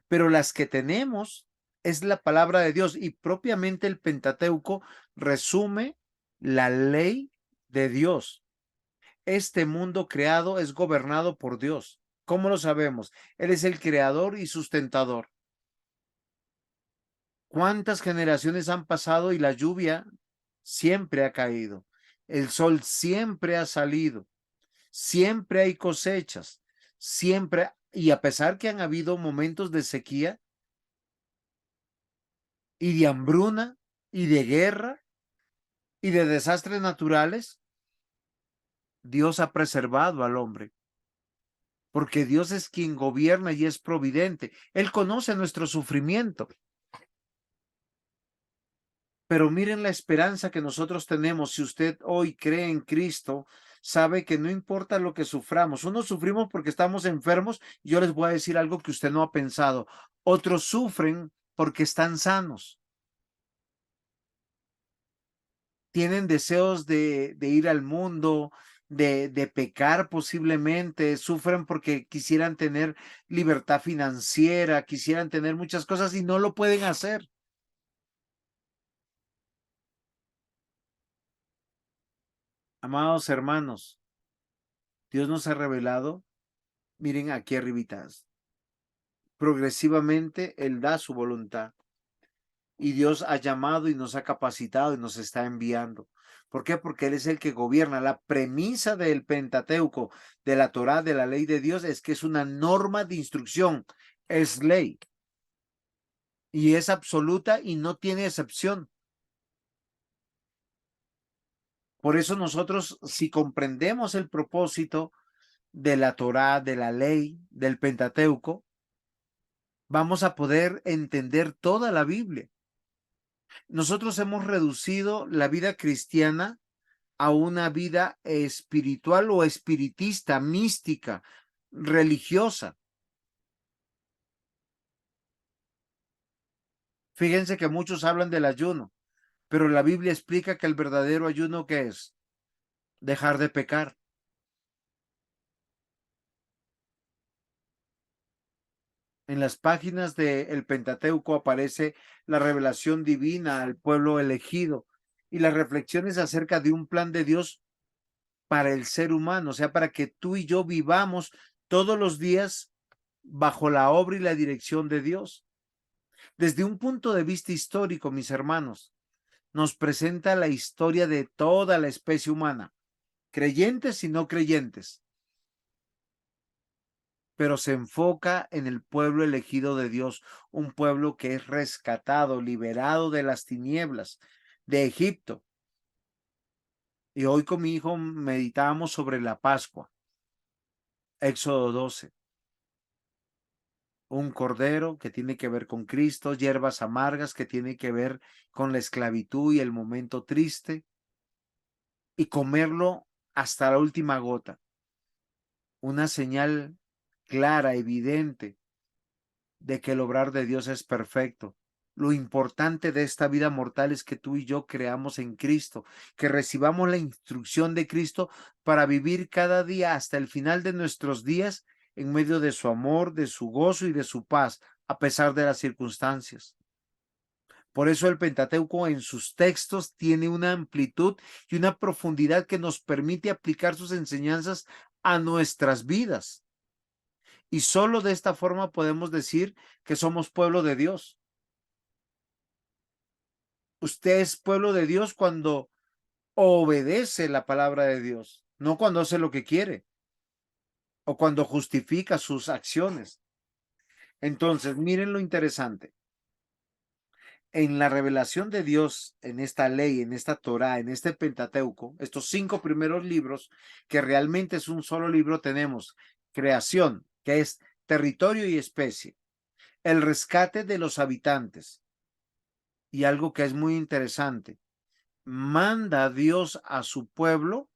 Pero las que tenemos es la palabra de Dios y propiamente el Pentateuco resume la ley de Dios. Este mundo creado es gobernado por Dios. ¿Cómo lo sabemos? Él es el creador y sustentador. ¿Cuántas generaciones han pasado y la lluvia siempre ha caído? El sol siempre ha salido. Siempre hay cosechas. Siempre, y a pesar que han habido momentos de sequía y de hambruna y de guerra y de desastres naturales, Dios ha preservado al hombre. Porque Dios es quien gobierna y es providente. Él conoce nuestro sufrimiento. Pero miren la esperanza que nosotros tenemos. Si usted hoy cree en Cristo, sabe que no importa lo que suframos. Unos sufrimos porque estamos enfermos. Yo les voy a decir algo que usted no ha pensado. Otros sufren porque están sanos. Tienen deseos de ir al mundo, de pecar posiblemente, sufren porque quisieran tener libertad financiera, quisieran tener muchas cosas y no lo pueden hacer. Amados hermanos, Dios nos ha revelado, miren aquí arribitas, progresivamente Él da su voluntad y Dios ha llamado y nos ha capacitado y nos está enviando. ¿Por qué? Porque Él es el que gobierna. La premisa del Pentateuco, de la Torá, de la ley de Dios, es que es una norma de instrucción, es ley. Y es absoluta y no tiene excepción. Por eso nosotros, si comprendemos el propósito de la Torá, de la ley, del Pentateuco, vamos a poder entender toda la Biblia. Nosotros hemos reducido la vida cristiana a una vida espiritual o espiritista, mística, religiosa. Fíjense que muchos hablan del ayuno, pero la Biblia explica que el verdadero ayuno, ¿qué es? Dejar de pecar. En las páginas del Pentateuco aparece la revelación divina al pueblo elegido y las reflexiones acerca de un plan de Dios para el ser humano, o sea, para que tú y yo vivamos todos los días bajo la obra y la dirección de Dios. Desde un punto de vista histórico, mis hermanos, nos presenta la historia de toda la especie humana, creyentes y no creyentes, pero se enfoca en el pueblo elegido de Dios, un pueblo que es rescatado, liberado de las tinieblas de Egipto. Y hoy con mi hijo meditábamos sobre la Pascua, Éxodo 12. Un cordero que tiene que ver con Cristo, hierbas amargas que tiene que ver con la esclavitud y el momento triste, y comerlo hasta la última gota. Una señal clara, evidente, de que el obrar de Dios es perfecto. Lo importante de esta vida mortal es que tú y yo creamos en Cristo, que recibamos la instrucción de Cristo para vivir cada día hasta el final de nuestros días en medio de su amor, de su gozo y de su paz, a pesar de las circunstancias. Por eso el Pentateuco en sus textos tiene una amplitud y una profundidad que nos permite aplicar sus enseñanzas a nuestras vidas. Y solo de esta forma podemos decir que somos pueblo de Dios. Usted es pueblo de Dios cuando obedece la palabra de Dios, no cuando hace lo que quiere o cuando justifica sus acciones. Entonces, miren lo interesante. En la revelación de Dios, en esta ley, en esta Torá, en este Pentateuco, estos 5 primeros libros, que realmente es un solo libro, tenemos creación, que es territorio y especie, el rescate de los habitantes, y algo que es muy interesante, manda a Dios a su pueblo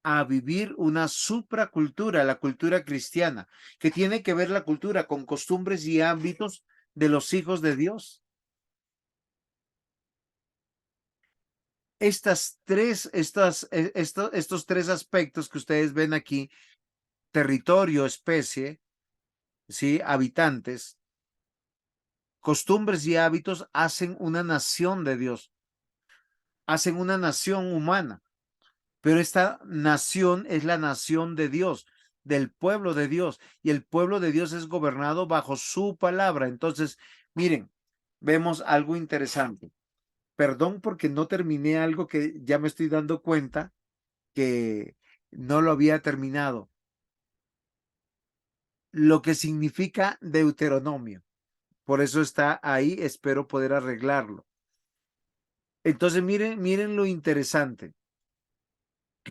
a vivir una supracultura, la cultura cristiana, que tiene que ver la cultura con costumbres y hábitos de los hijos de Dios. Estos 3 aspectos que ustedes ven aquí, territorio, especie, ¿sí? Habitantes, costumbres y hábitos, hacen una nación de Dios, hacen una nación humana, pero esta nación es la nación de Dios, del pueblo de Dios, y el pueblo de Dios es gobernado bajo su palabra. Entonces, miren, vemos algo interesante. Perdón porque no terminé algo que ya me estoy dando cuenta que no lo había terminado. Lo que significa Deuteronomio. Por eso está ahí, espero poder arreglarlo. Entonces, miren lo interesante.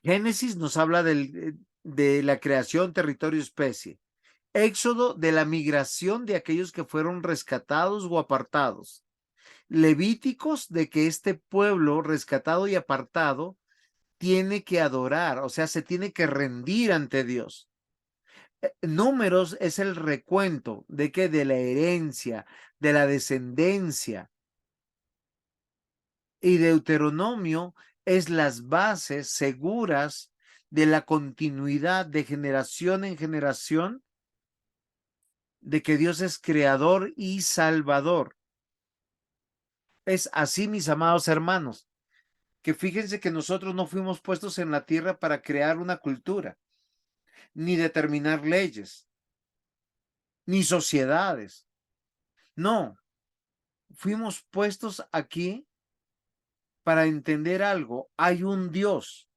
Génesis nos habla de la creación, territorio, especie. Éxodo de la migración de aquellos que fueron rescatados o apartados. Levíticos de que este pueblo rescatado y apartado tiene que adorar, o sea, se tiene que rendir ante Dios. Números es el recuento de que de la herencia, de la descendencia. Y Deuteronomio es las bases seguras de la continuidad de generación en generación, de que Dios es creador y salvador. Es así, mis amados hermanos, que fíjense que nosotros no fuimos puestos en la tierra para crear una cultura, ni determinar leyes, ni sociedades. No, fuimos puestos aquí para entender algo. Hay un Dios.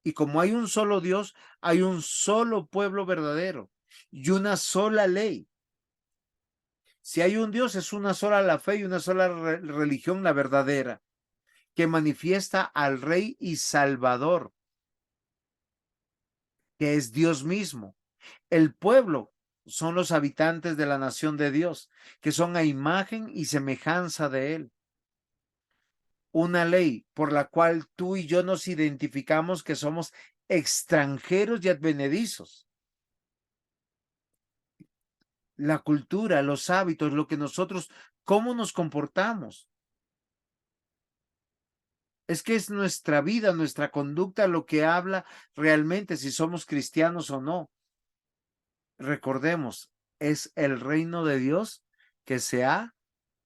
Y como hay un solo Dios, hay un solo pueblo verdadero y una sola ley. Si hay un Dios, es una sola la fe y una sola religión, la verdadera, que manifiesta al Rey y Salvador, que es Dios mismo. El pueblo son los habitantes de la nación de Dios, que son a imagen y semejanza de Él. Una ley por la cual tú y yo nos identificamos que somos extranjeros y advenedizos. La cultura, los hábitos, lo que nosotros cómo nos comportamos. Es que es nuestra vida, nuestra conducta lo que habla realmente si somos cristianos o no. Recordemos, es el reino de Dios que se ha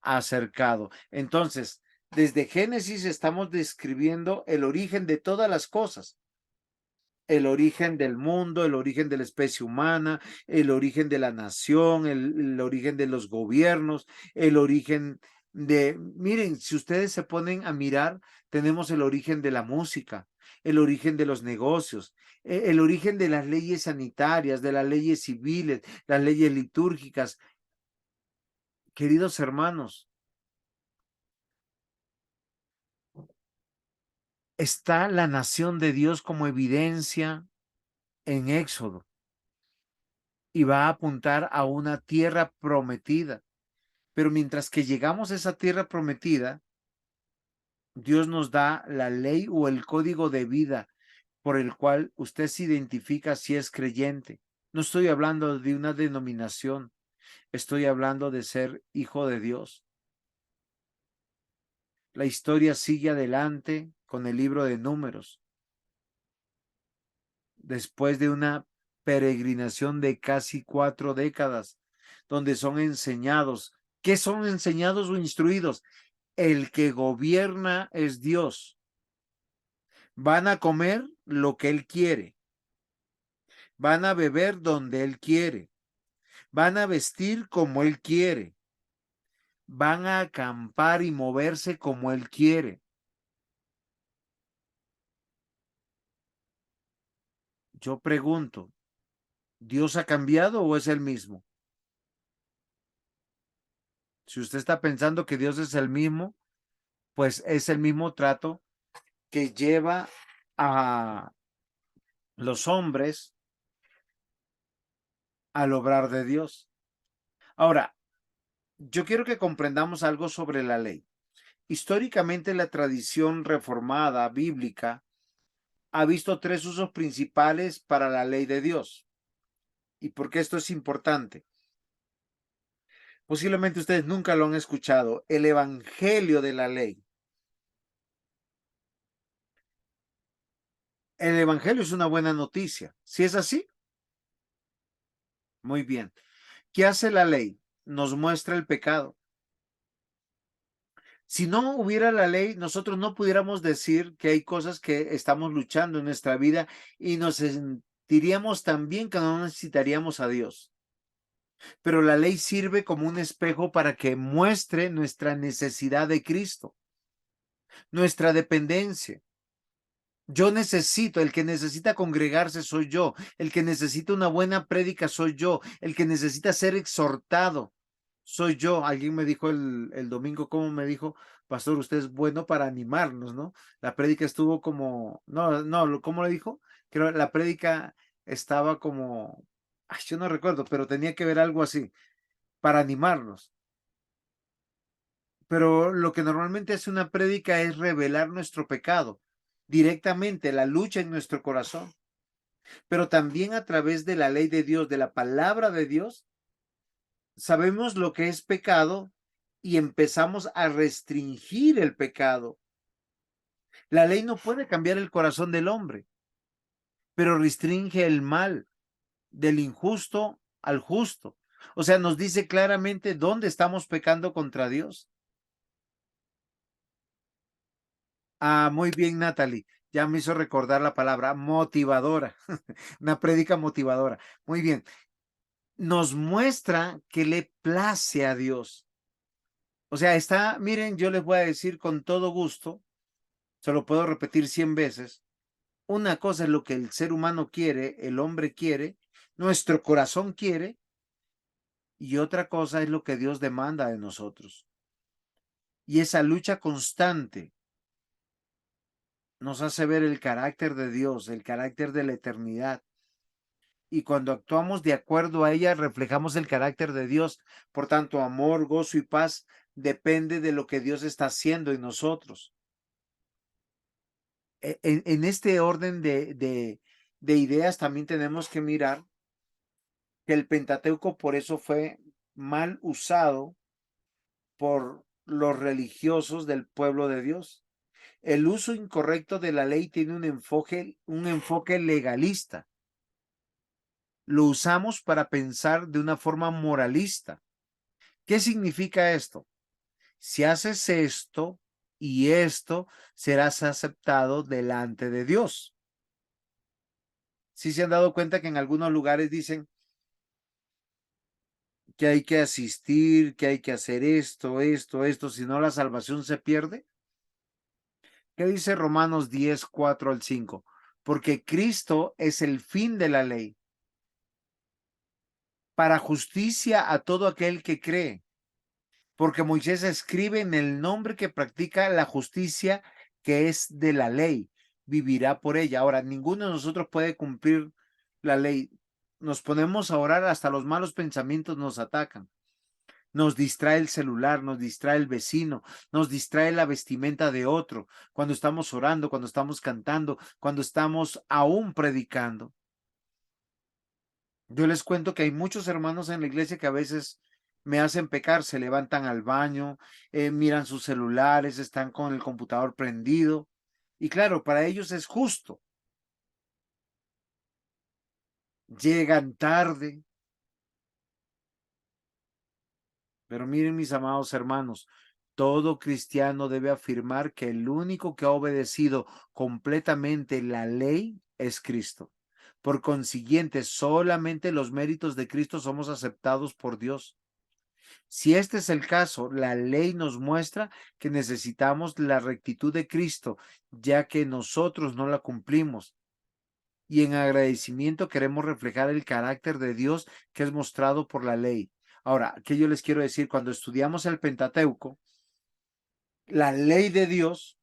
acercado. Entonces, desde Génesis estamos describiendo el origen de todas las cosas. El origen del mundo, el origen de la especie humana, el origen de la nación, el origen de los gobiernos, el origen de, miren, si ustedes se ponen a mirar, tenemos el origen de la música, el origen de los negocios, el origen de las leyes sanitarias, de las leyes civiles, las leyes litúrgicas. Queridos hermanos, está la nación de Dios como evidencia en Éxodo y va a apuntar a una tierra prometida. Pero mientras que llegamos a esa tierra prometida, Dios nos da la ley o el código de vida por el cual usted se identifica si es creyente. No estoy hablando de una denominación, estoy hablando de ser hijo de Dios. La historia sigue adelante con el libro de Números. Después de una peregrinación de casi 4 décadas, donde son enseñados. ¿Qué son enseñados o instruidos? El que gobierna es Dios. Van a comer lo que Él quiere. Van a beber donde Él quiere. Van a vestir como Él quiere. Van a acampar y moverse como Él quiere. Yo pregunto, ¿Dios ha cambiado o es el mismo? Si usted está pensando que Dios es el mismo, pues es el mismo trato que lleva a los hombres al obrar de Dios. Ahora, yo quiero que comprendamos algo sobre la ley. Históricamente, la tradición reformada bíblica ha visto 3 usos principales para la ley de Dios. ¿Y por qué esto es importante? Posiblemente ustedes nunca lo han escuchado, el evangelio de la ley. El evangelio es una buena noticia. ¿Sí es así? Muy bien. ¿Qué hace la ley? Nos muestra el pecado. Si no hubiera la ley, nosotros no pudiéramos decir que hay cosas que estamos luchando en nuestra vida y nos sentiríamos tan bien que no necesitaríamos a Dios. Pero la ley sirve como un espejo para que muestre nuestra necesidad de Cristo, nuestra dependencia. Yo necesito, el que necesita congregarse soy yo, el que necesita una buena prédica soy yo, el que necesita ser exhortado soy yo. Alguien me dijo el domingo, ¿cómo me dijo? Pastor, usted es bueno para animarnos, ¿no? La prédica estuvo como, no, ¿cómo le dijo? Creo la prédica estaba como, ay, yo no recuerdo, pero tenía que ver algo así, para animarnos. Pero lo que normalmente hace una prédica es revelar nuestro pecado directamente, la lucha en nuestro corazón. Pero también a través de la ley de Dios, de la palabra de Dios, sabemos lo que es pecado y empezamos a restringir el pecado. La ley no puede cambiar el corazón del hombre, pero restringe el mal del injusto al justo. O sea, nos dice claramente dónde estamos pecando contra Dios. Ah, muy bien, Natalie. Ya me hizo recordar la palabra motivadora. Una prédica motivadora. Muy bien. Nos muestra que le place a Dios. O sea, está, miren, yo les voy a decir con todo gusto, se lo puedo repetir 100 veces. Una cosa es lo que el ser humano quiere, el hombre quiere, nuestro corazón quiere, y otra cosa es lo que Dios demanda de nosotros. Y esa lucha constante nos hace ver el carácter de Dios, el carácter de la eternidad. Y cuando actuamos de acuerdo a ella, reflejamos el carácter de Dios. Por tanto, amor, gozo y paz depende de lo que Dios está haciendo en nosotros. En este orden de ideas también tenemos que mirar que el Pentateuco por eso fue mal usado por los religiosos del pueblo de Dios. El uso incorrecto de la ley tiene un enfoque legalista. Lo usamos para pensar de una forma moralista. ¿Qué significa esto? Si haces esto y esto, serás aceptado delante de Dios. ¿Sí se han dado cuenta que en algunos lugares dicen que hay que asistir, que hay que hacer esto, si no la salvación se pierde? ¿Qué dice Romanos 10, 4 al 5? Porque Cristo es el fin de la ley, para justicia a todo aquel que cree. Porque Moisés escribe en el nombre que practica la justicia que es de la ley, vivirá por ella. Ahora, ninguno de nosotros puede cumplir la ley. Nos ponemos a orar, hasta los malos pensamientos nos atacan. Nos distrae el celular, nos distrae el vecino, nos distrae la vestimenta de otro, cuando estamos orando, cuando estamos cantando, cuando estamos aún predicando. Yo les cuento que hay muchos hermanos en la iglesia que a veces me hacen pecar, se levantan al baño, miran sus celulares, están con el computador prendido. Y claro, para ellos es justo. Llegan tarde. Pero miren, mis amados hermanos, todo cristiano debe afirmar que el único que ha obedecido completamente la ley es Cristo. Por consiguiente, solamente los méritos de Cristo somos aceptados por Dios. Si este es el caso, la ley nos muestra que necesitamos la rectitud de Cristo, ya que nosotros no la cumplimos. Y en agradecimiento queremos reflejar el carácter de Dios que es mostrado por la ley. Ahora, ¿qué yo les quiero decir? Cuando estudiamos el Pentateuco, la ley de Dios,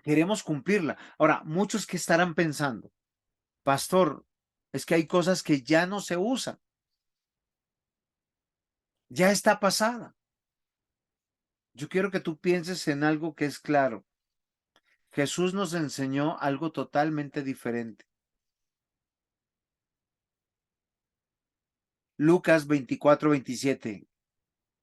queremos cumplirla. Ahora, muchos que estarán pensando, pastor, es que hay cosas que ya no se usan. Ya está pasada. Yo quiero que tú pienses en algo que es claro. Jesús nos enseñó algo totalmente diferente. Lucas 24-27.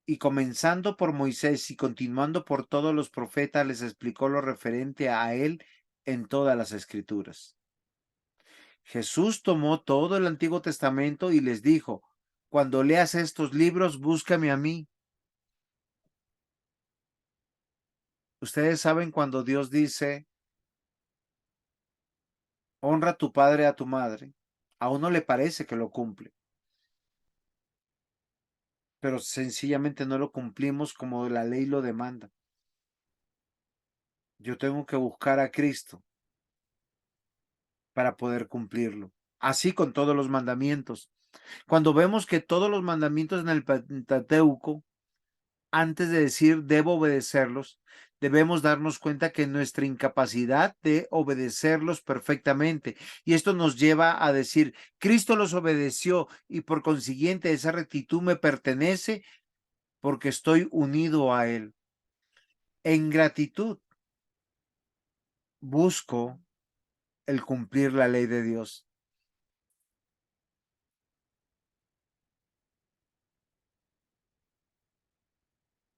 Y comenzando por Moisés y continuando por todos los profetas, les explicó lo referente a él en todas las escrituras. Jesús tomó todo el Antiguo Testamento y les dijo, cuando leas estos libros, búscame a mí. Ustedes saben cuando Dios dice, honra a tu padre y a tu madre, a uno le parece que lo cumple, pero sencillamente no lo cumplimos como la ley lo demanda. Yo tengo que buscar a Cristo para poder cumplirlo. Así con todos los mandamientos. Cuando vemos que todos los mandamientos en el Pentateuco, antes de decir debo obedecerlos, debemos darnos cuenta que nuestra incapacidad de obedecerlos perfectamente. Y esto nos lleva a decir, Cristo los obedeció y por consiguiente esa rectitud me pertenece porque estoy unido a Él. En gratitud busco el cumplir la ley de Dios.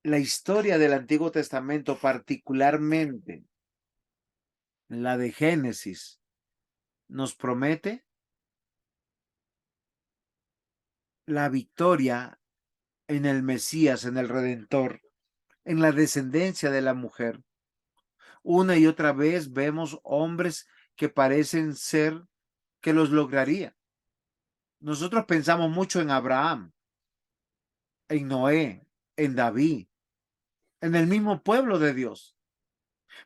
La historia del Antiguo Testamento, particularmente la de Génesis, nos promete la victoria en el Mesías, en el Redentor, en la descendencia de la mujer. Una y otra vez vemos hombres que parecen ser que los lograría. Nosotros pensamos mucho en Abraham, en Noé, en David, en el mismo pueblo de Dios.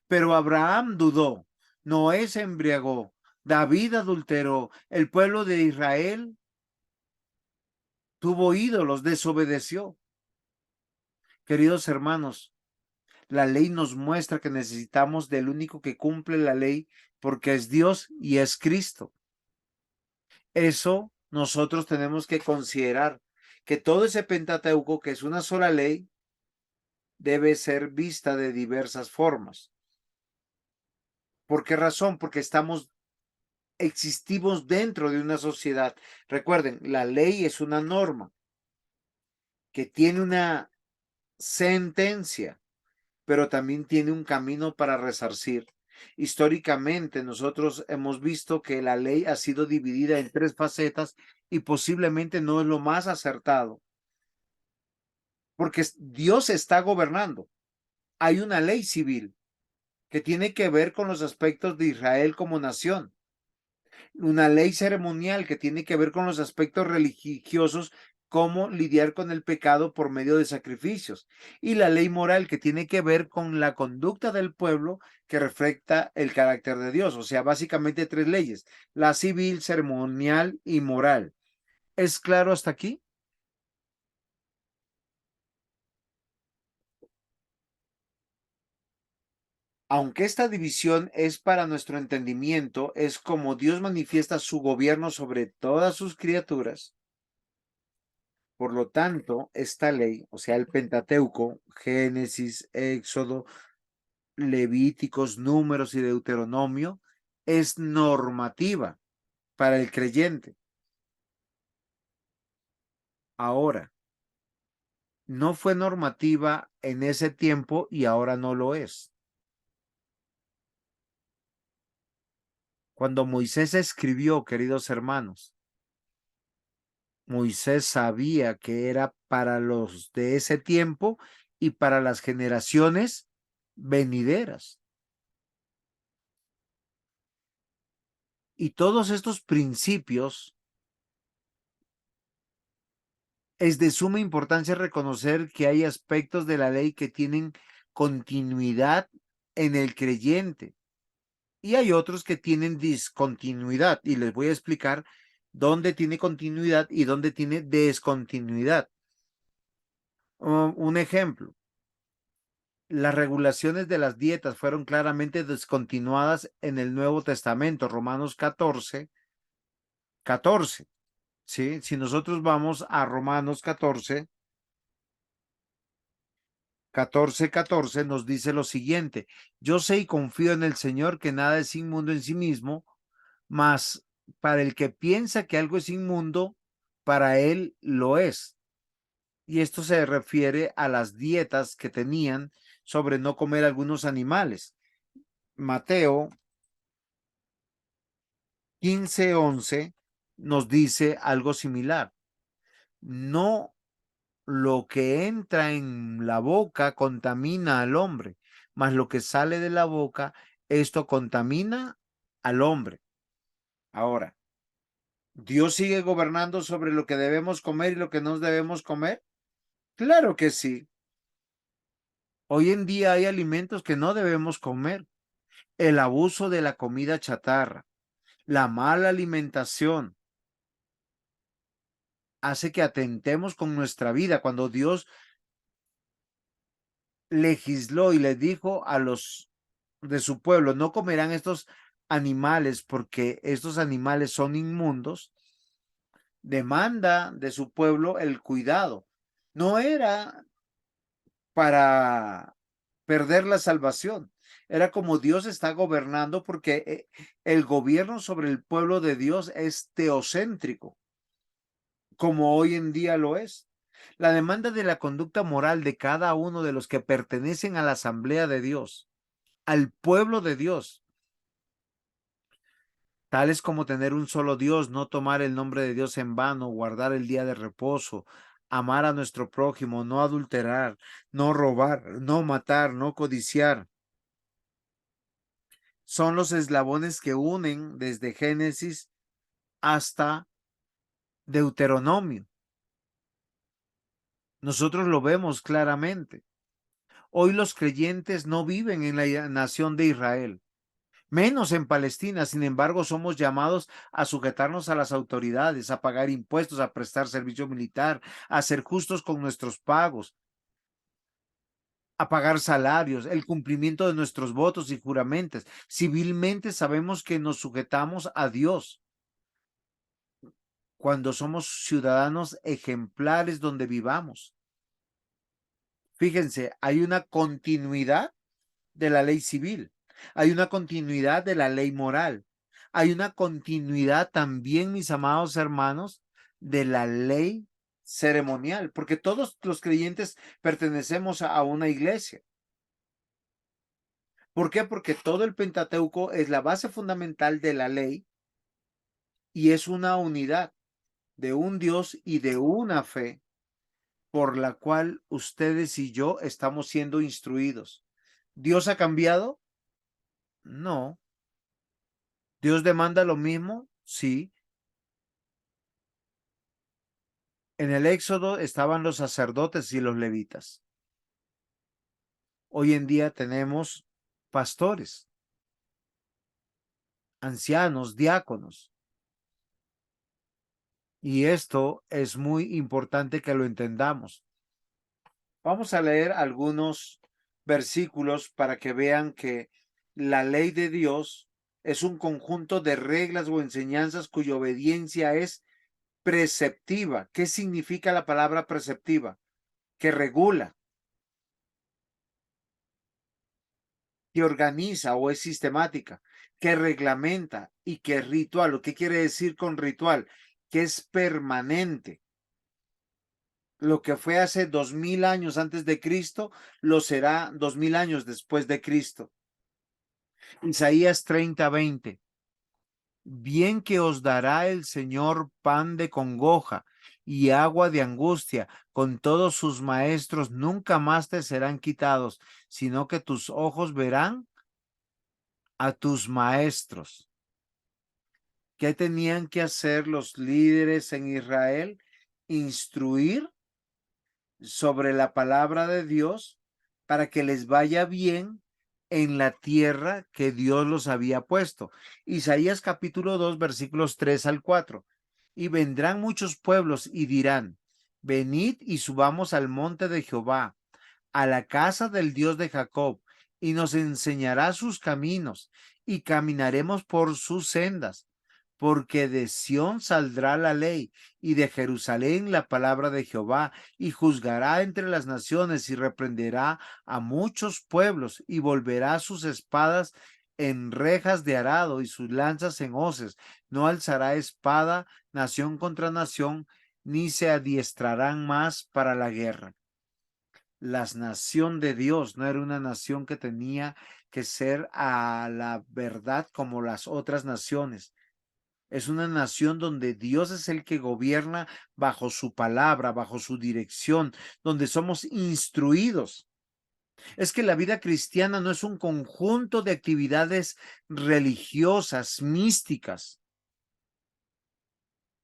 Pero Abraham dudó, Noé se embriagó, David adulteró, el pueblo de Israel tuvo ídolos, desobedeció. Queridos hermanos, la ley nos muestra que necesitamos del único que cumple la ley porque es Dios y es Cristo. Eso nosotros tenemos que considerar que todo ese Pentateuco, que es una sola ley, debe ser vista de diversas formas. ¿Por qué razón? Porque existimos dentro de una sociedad. Recuerden, la ley es una norma que tiene una sentencia, pero también tiene un camino para resarcir. Históricamente nosotros hemos visto que la ley ha sido dividida en tres facetas y posiblemente no es lo más acertado, porque Dios está gobernando. Hay una ley civil que tiene que ver con los aspectos de Israel como nación, una ley ceremonial que tiene que ver con los aspectos religiosos, cómo lidiar con el pecado por medio de sacrificios, y la ley moral que tiene que ver con la conducta del pueblo que refleja el carácter de Dios. O sea, básicamente tres leyes: la civil, ceremonial y moral. ¿Es claro hasta aquí? Aunque esta división es para nuestro entendimiento, es como Dios manifiesta su gobierno sobre todas sus criaturas. Por lo tanto, esta ley, o sea, el Pentateuco, Génesis, Éxodo, Levíticos, Números y Deuteronomio, es normativa para el creyente. Ahora, no fue normativa en ese tiempo y ahora no lo es. Cuando Moisés escribió, queridos hermanos, Moisés sabía que era para los de ese tiempo y para las generaciones venideras. Y todos estos principios, es de suma importancia reconocer que hay aspectos de la ley que tienen continuidad en el creyente y hay otros que tienen discontinuidad, y les voy a explicar dónde tiene continuidad y dónde tiene descontinuidad. Un ejemplo: las regulaciones de las dietas fueron claramente descontinuadas en el Nuevo Testamento, Romanos 14, 14. ¿Sí? Si nosotros vamos a Romanos 14, 14 nos dice lo siguiente: yo sé y confío en el Señor que nada es inmundo en sí mismo, mas para el que piensa que algo es inmundo, para él lo es. Y esto se refiere a las dietas que tenían sobre no comer algunos animales. Mateo 15:11 nos dice algo similar: no, lo que entra en la boca contamina al hombre, mas lo que sale de la boca, esto contamina al hombre. Ahora, ¿Dios sigue gobernando sobre lo que debemos comer y lo que no debemos comer? Claro que sí. Hoy en día hay alimentos que no debemos comer. El abuso de la comida chatarra, la mala alimentación, hace que atentemos con nuestra vida. Cuando Dios legisló y le dijo a los de su pueblo: no comerán estos animales porque estos animales son inmundos, demanda de su pueblo el cuidado. No era para perder la salvación, era como Dios está gobernando, porque el gobierno sobre el pueblo de Dios es teocéntrico, como hoy en día lo es. La demanda de la conducta moral de cada uno de los que pertenecen a la asamblea de Dios, al pueblo de Dios, tales como tener un solo Dios, no tomar el nombre de Dios en vano, guardar el día de reposo, amar a nuestro prójimo, no adulterar, no robar, no matar, no codiciar, son los eslabones que unen desde Génesis hasta Deuteronomio. Nosotros lo vemos claramente. Hoy los creyentes no viven en la nación de Israel, menos en Palestina. Sin embargo, somos llamados a sujetarnos a las autoridades, a pagar impuestos, a prestar servicio militar, a ser justos con nuestros pagos, a pagar salarios, el cumplimiento de nuestros votos y juramentos. Civilmente sabemos que nos sujetamos a Dios cuando somos ciudadanos ejemplares donde vivamos. Fíjense, hay una continuidad de la ley civil, hay una continuidad de la ley moral, hay una continuidad también, mis amados hermanos, de la ley ceremonial, porque todos los creyentes pertenecemos a una iglesia. ¿Por qué? Porque todo el Pentateuco es la base fundamental de la ley y es una unidad de un Dios y de una fe por la cual ustedes y yo estamos siendo instruidos. ¿Dios ha cambiado? No. ¿Dios demanda lo mismo? Sí. En el Éxodo estaban los sacerdotes y los levitas. Hoy en día tenemos pastores, ancianos, diáconos. Y esto es muy importante que lo entendamos. Vamos a leer algunos versículos para que vean que la ley de Dios es un conjunto de reglas o enseñanzas cuya obediencia es preceptiva. ¿Qué significa la palabra preceptiva? Que regula, que organiza o es sistemática, que reglamenta y que es ritual. ¿Qué quiere decir con ritual? Que es permanente. Lo que fue hace 2000 años antes de Cristo, lo será 2000 años después de Cristo. Isaías 30:20. Bien que os dará el Señor pan de congoja y agua de angustia, con todos sus maestros nunca más te serán quitados, sino que tus ojos verán a tus maestros. ¿Qué tenían que hacer los líderes en Israel? Instruir sobre la palabra de Dios para que les vaya bien en la tierra que Dios los había puesto. Isaías capítulo 2, versículos 3 al 4. Y vendrán muchos pueblos y dirán, venid y subamos al monte de Jehová, a la casa del Dios de Jacob, y nos enseñará sus caminos, y caminaremos por sus sendas. Porque de Sión saldrá la ley, y de Jerusalén la palabra de Jehová, y juzgará entre las naciones, y reprenderá a muchos pueblos, y volverá sus espadas en rejas de arado, y sus lanzas en hoces. No alzará espada nación contra nación, ni se adiestrarán más para la guerra. La nación de Dios no era una nación que tenía que ser a la verdad como las otras naciones. Es una nación donde Dios es el que gobierna bajo su palabra, bajo su dirección, donde somos instruidos. Es que la vida cristiana no es un conjunto de actividades religiosas, místicas.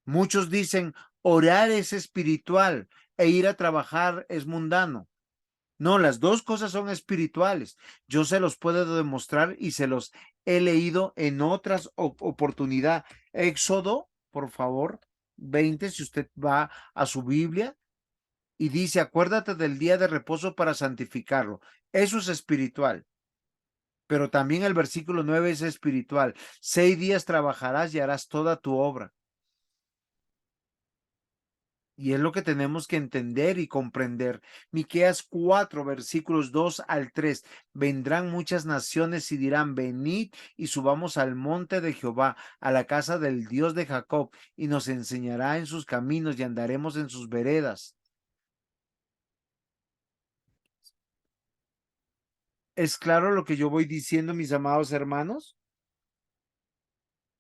Muchos dicen, orar es espiritual e ir a trabajar es mundano. No, las dos cosas son espirituales. Yo se los puedo demostrar y se los he leído en otras oportunidades. Éxodo, por favor, 20, si usted va a su Biblia y dice, acuérdate del día de reposo para santificarlo. Eso es espiritual. Pero también el versículo 9 es espiritual. 6 días trabajarás y harás toda tu obra. Y es lo que tenemos que entender y comprender. Miqueas 4, versículos 2 al 3. Vendrán muchas naciones y dirán, venid y subamos al monte de Jehová, a la casa del Dios de Jacob, y nos enseñará en sus caminos y andaremos en sus veredas. ¿Es claro lo que yo voy diciendo, mis amados hermanos?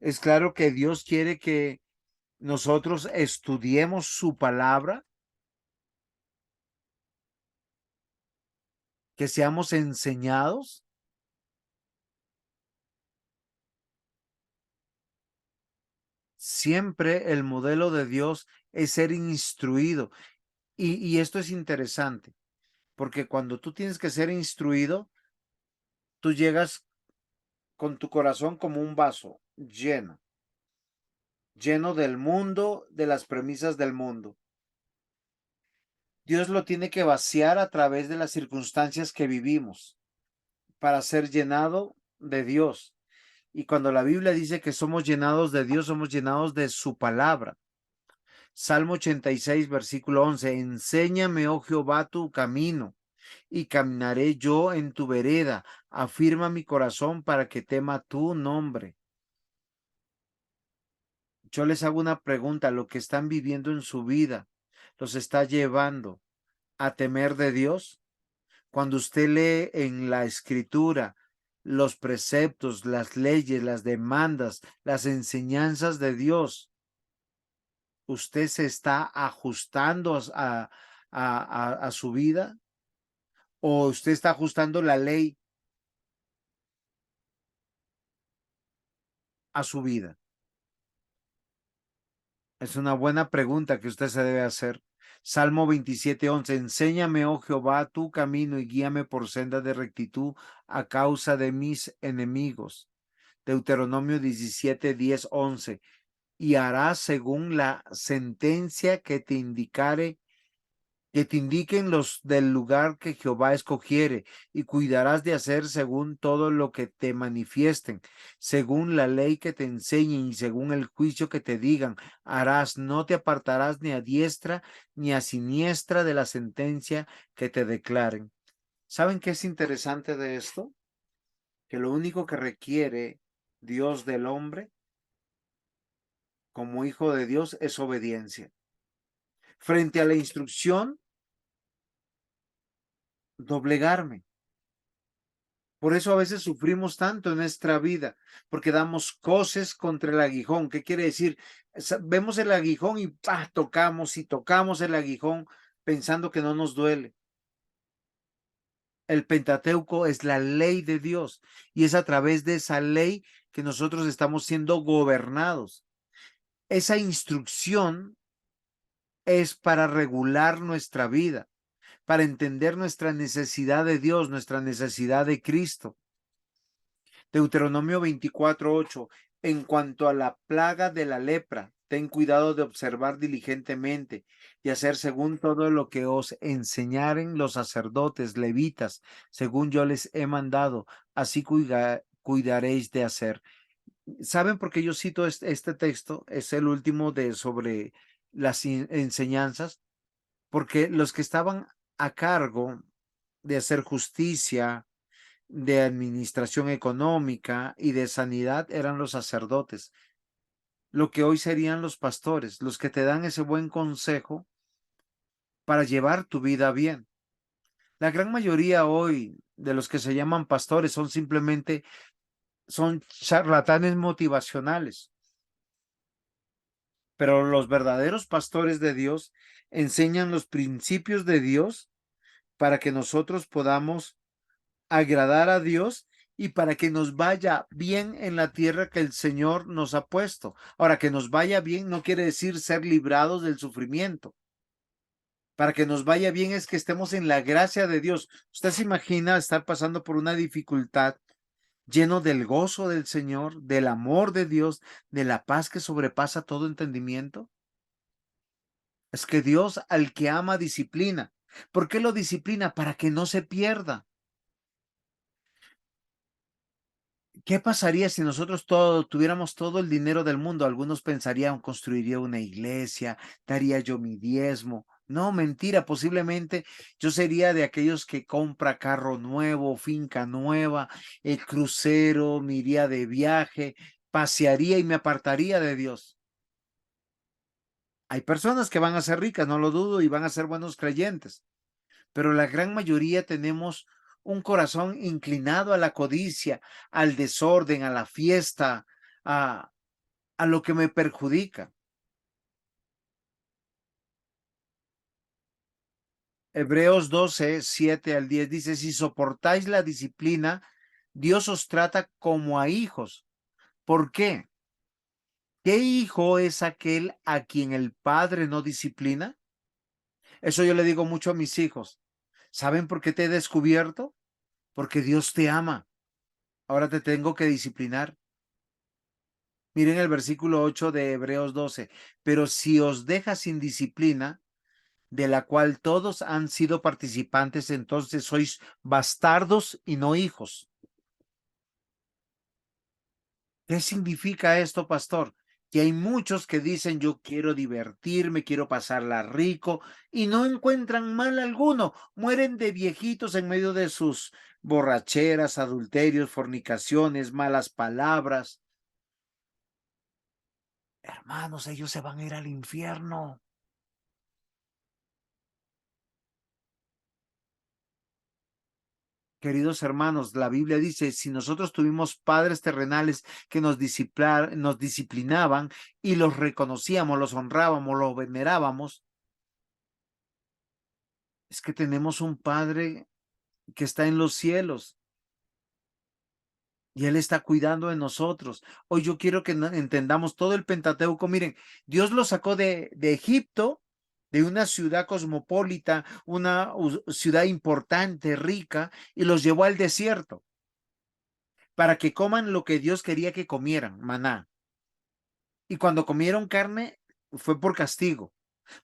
Es claro que Dios quiere que nosotros estudiemos su palabra, que seamos enseñados. Siempre el modelo de Dios es ser instruido. Y esto es interesante, porque cuando tú tienes que ser instruido, tú llegas con tu corazón como un vaso lleno, lleno del mundo, de las premisas del mundo. Dios lo tiene que vaciar a través de las circunstancias que vivimos para ser llenado de Dios. Y cuando la Biblia dice que somos llenados de Dios, somos llenados de su palabra. Salmo 86, versículo 11. Enséñame, oh Jehová, tu camino, y caminaré yo en tu vereda. Afirma mi corazón para que tema tu nombre. Yo les hago una pregunta, lo que están viviendo en su vida, los está llevando a temer de Dios? Cuando usted lee en la Escritura los preceptos, las leyes, las demandas, las enseñanzas de Dios, ¿usted se está ajustando a su vida? ¿O usted está ajustando la ley a su vida? Es una buena pregunta que usted se debe hacer. Salmo 27:11. Enséñame, oh Jehová, tu camino y guíame por senda de rectitud a causa de mis enemigos. Deuteronomio 17:10-11. Y harás según la sentencia que te indiquen los del lugar que Jehová escogiere, y cuidarás de hacer según todo lo que te manifiesten, según la ley que te enseñen y según el juicio que te digan, harás, no te apartarás ni a diestra ni a siniestra de la sentencia que te declaren. ¿Saben qué es interesante de esto? Que lo único que requiere Dios del hombre como hijo de Dios es obediencia. Frente a la instrucción, doblegarme. Por eso a veces sufrimos tanto en nuestra vida, porque damos coces contra el aguijón. ¿Qué quiere decir? Vemos el aguijón y tocamos y tocamos el aguijón pensando que no nos duele. El Pentateuco es la ley de Dios y es a través de esa ley que nosotros estamos siendo gobernados. Esa instrucción es para regular nuestra vida, para entender nuestra necesidad de Dios, nuestra necesidad de Cristo. Deuteronomio 24:8. En cuanto a la plaga de la lepra, ten cuidado de observar diligentemente y hacer según todo lo que os enseñaren los sacerdotes levitas, según yo les he mandado, así cuidaréis de hacer. ¿Saben por qué yo cito este texto? Es el último de sobre las enseñanzas, porque los que estaban a cargo de hacer justicia, de administración económica y de sanidad eran los sacerdotes, lo que hoy serían los pastores, los que te dan ese buen consejo para llevar tu vida bien. La gran mayoría hoy de los que se llaman pastores son charlatanes motivacionales, pero los verdaderos pastores de Dios enseñan los principios de Dios para que nosotros podamos agradar a Dios y para que nos vaya bien en la tierra que el Señor nos ha puesto. Ahora, que nos vaya bien no quiere decir ser librados del sufrimiento. Para que nos vaya bien es que estemos en la gracia de Dios. ¿Usted se imagina estar pasando por una dificultad lleno del gozo del Señor, del amor de Dios, de la paz que sobrepasa todo entendimiento? Es que Dios al que ama disciplina. ¿Por qué lo disciplina? Para que no se pierda. ¿Qué pasaría si nosotros tuviéramos todo el dinero del mundo? Algunos pensarían, construiría una iglesia, daría yo mi diezmo. No, mentira, posiblemente yo sería de aquellos que compra carro nuevo, finca nueva, el crucero, me iría de viaje, pasearía y me apartaría de Dios. Hay personas que van a ser ricas, no lo dudo, y van a ser buenos creyentes, pero la gran mayoría tenemos un corazón inclinado a la codicia, al desorden, a la fiesta, a lo que me perjudica. Hebreos 12:7-10 dice, si soportáis la disciplina, Dios os trata como a hijos. ¿Por qué? ¿Qué hijo es aquel a quien el padre no disciplina? Eso yo le digo mucho a mis hijos. ¿Saben por qué te he descubierto? Porque Dios te ama. Ahora te tengo que disciplinar. Miren el versículo 8 de Hebreos 12. Pero si os deja sin disciplina, de la cual todos han sido participantes, entonces sois bastardos y no hijos. ¿Qué significa esto, pastor? Que hay muchos que dicen yo quiero divertirme, quiero pasarla rico y no encuentran mal alguno. Mueren de viejitos en medio de sus borracheras, adulterios, fornicaciones, malas palabras. Hermanos, ellos se van a ir al infierno. Queridos hermanos, la Biblia dice, si nosotros tuvimos padres terrenales que nos disciplinaban y los reconocíamos, los honrábamos, los venerábamos, es que tenemos un Padre que está en los cielos y Él está cuidando de nosotros. Hoy yo quiero que entendamos todo el Pentateuco. Miren, Dios lo sacó de Egipto, de una ciudad cosmopolita, una ciudad importante, rica, y los llevó al desierto para que coman lo que Dios quería que comieran, maná. Y cuando comieron carne, fue por castigo,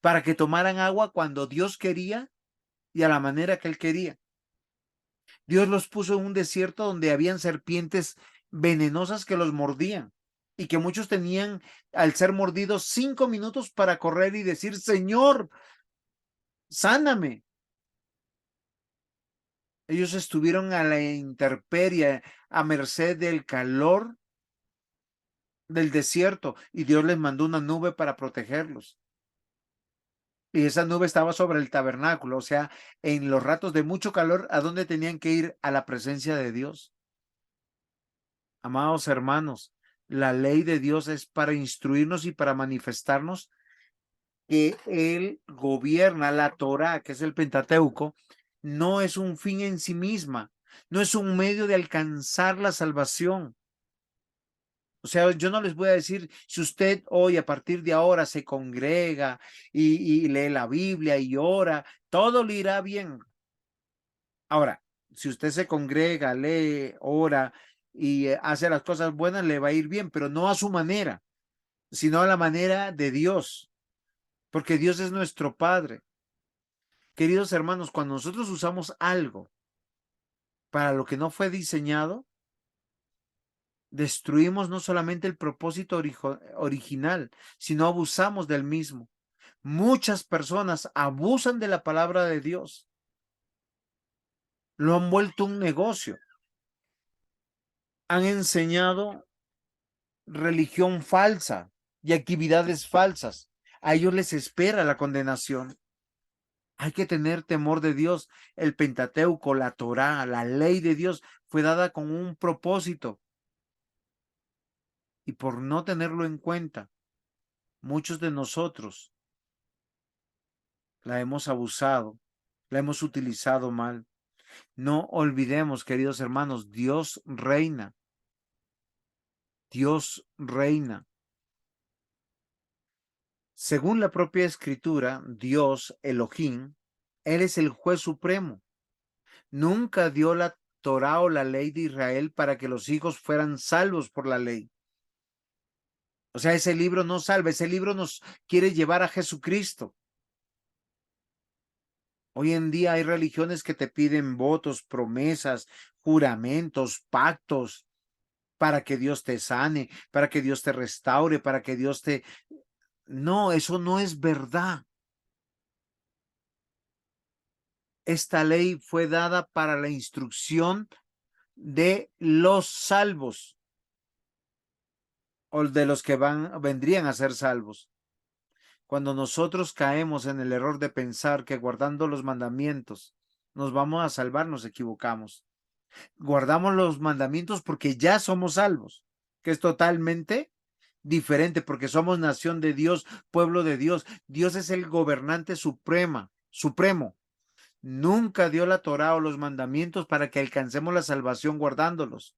para que tomaran agua cuando Dios quería y a la manera que Él quería. Dios los puso en un desierto donde habían serpientes venenosas que los mordían y que muchos tenían, al ser mordidos, 5 minutos para correr y decir, Señor, sáname. Ellos estuvieron a la intemperie, a merced del calor del desierto, y Dios les mandó una nube para protegerlos. Y esa nube estaba sobre el tabernáculo, o sea, en los ratos de mucho calor, ¿a dónde tenían que ir? A la presencia de Dios. Amados hermanos, la ley de Dios es para instruirnos y para manifestarnos que Él gobierna. La Torá, que es el Pentateuco, no es un fin en sí misma, no es un medio de alcanzar la salvación. O sea, yo no les voy a decir, si usted hoy a partir de ahora se congrega y lee la Biblia y ora, todo le irá bien. Ahora, si usted se congrega, lee, ora y hace las cosas buenas, le va a ir bien, pero no a su manera, sino a la manera de Dios, porque Dios es nuestro Padre. Queridos hermanos, cuando nosotros usamos algo para lo que no fue diseñado, destruimos no solamente el propósito original, sino abusamos del mismo. Muchas personas abusan de la palabra de Dios. Lo han vuelto un negocio. Han enseñado religión falsa y actividades falsas. A ellos les espera la condenación. Hay que tener temor de Dios. El Pentateuco, la Torá, la ley de Dios fue dada con un propósito. Y por no tenerlo en cuenta, muchos de nosotros la hemos abusado, la hemos utilizado mal. No olvidemos, queridos hermanos, Dios reina. Dios reina. Según la propia escritura, Dios, Elohim, Él es el juez supremo. Nunca dio la Torá o la ley de Israel para que los hijos fueran salvos por la ley. O sea, ese libro no salva, ese libro nos quiere llevar a Jesucristo. Hoy en día hay religiones que te piden votos, promesas, juramentos, pactos para que Dios te sane, para que Dios te restaure, para que Dios te... No, eso no es verdad. Esta ley fue dada para la instrucción de los salvos o de los que vendrían a ser salvos. Cuando nosotros caemos en el error de pensar que guardando los mandamientos nos vamos a salvar, nos equivocamos. Guardamos los mandamientos porque ya somos salvos, que es totalmente diferente, porque somos nación de Dios, pueblo de Dios. Dios es el gobernante supremo. Nunca dio la Torá o los mandamientos para que alcancemos la salvación guardándolos.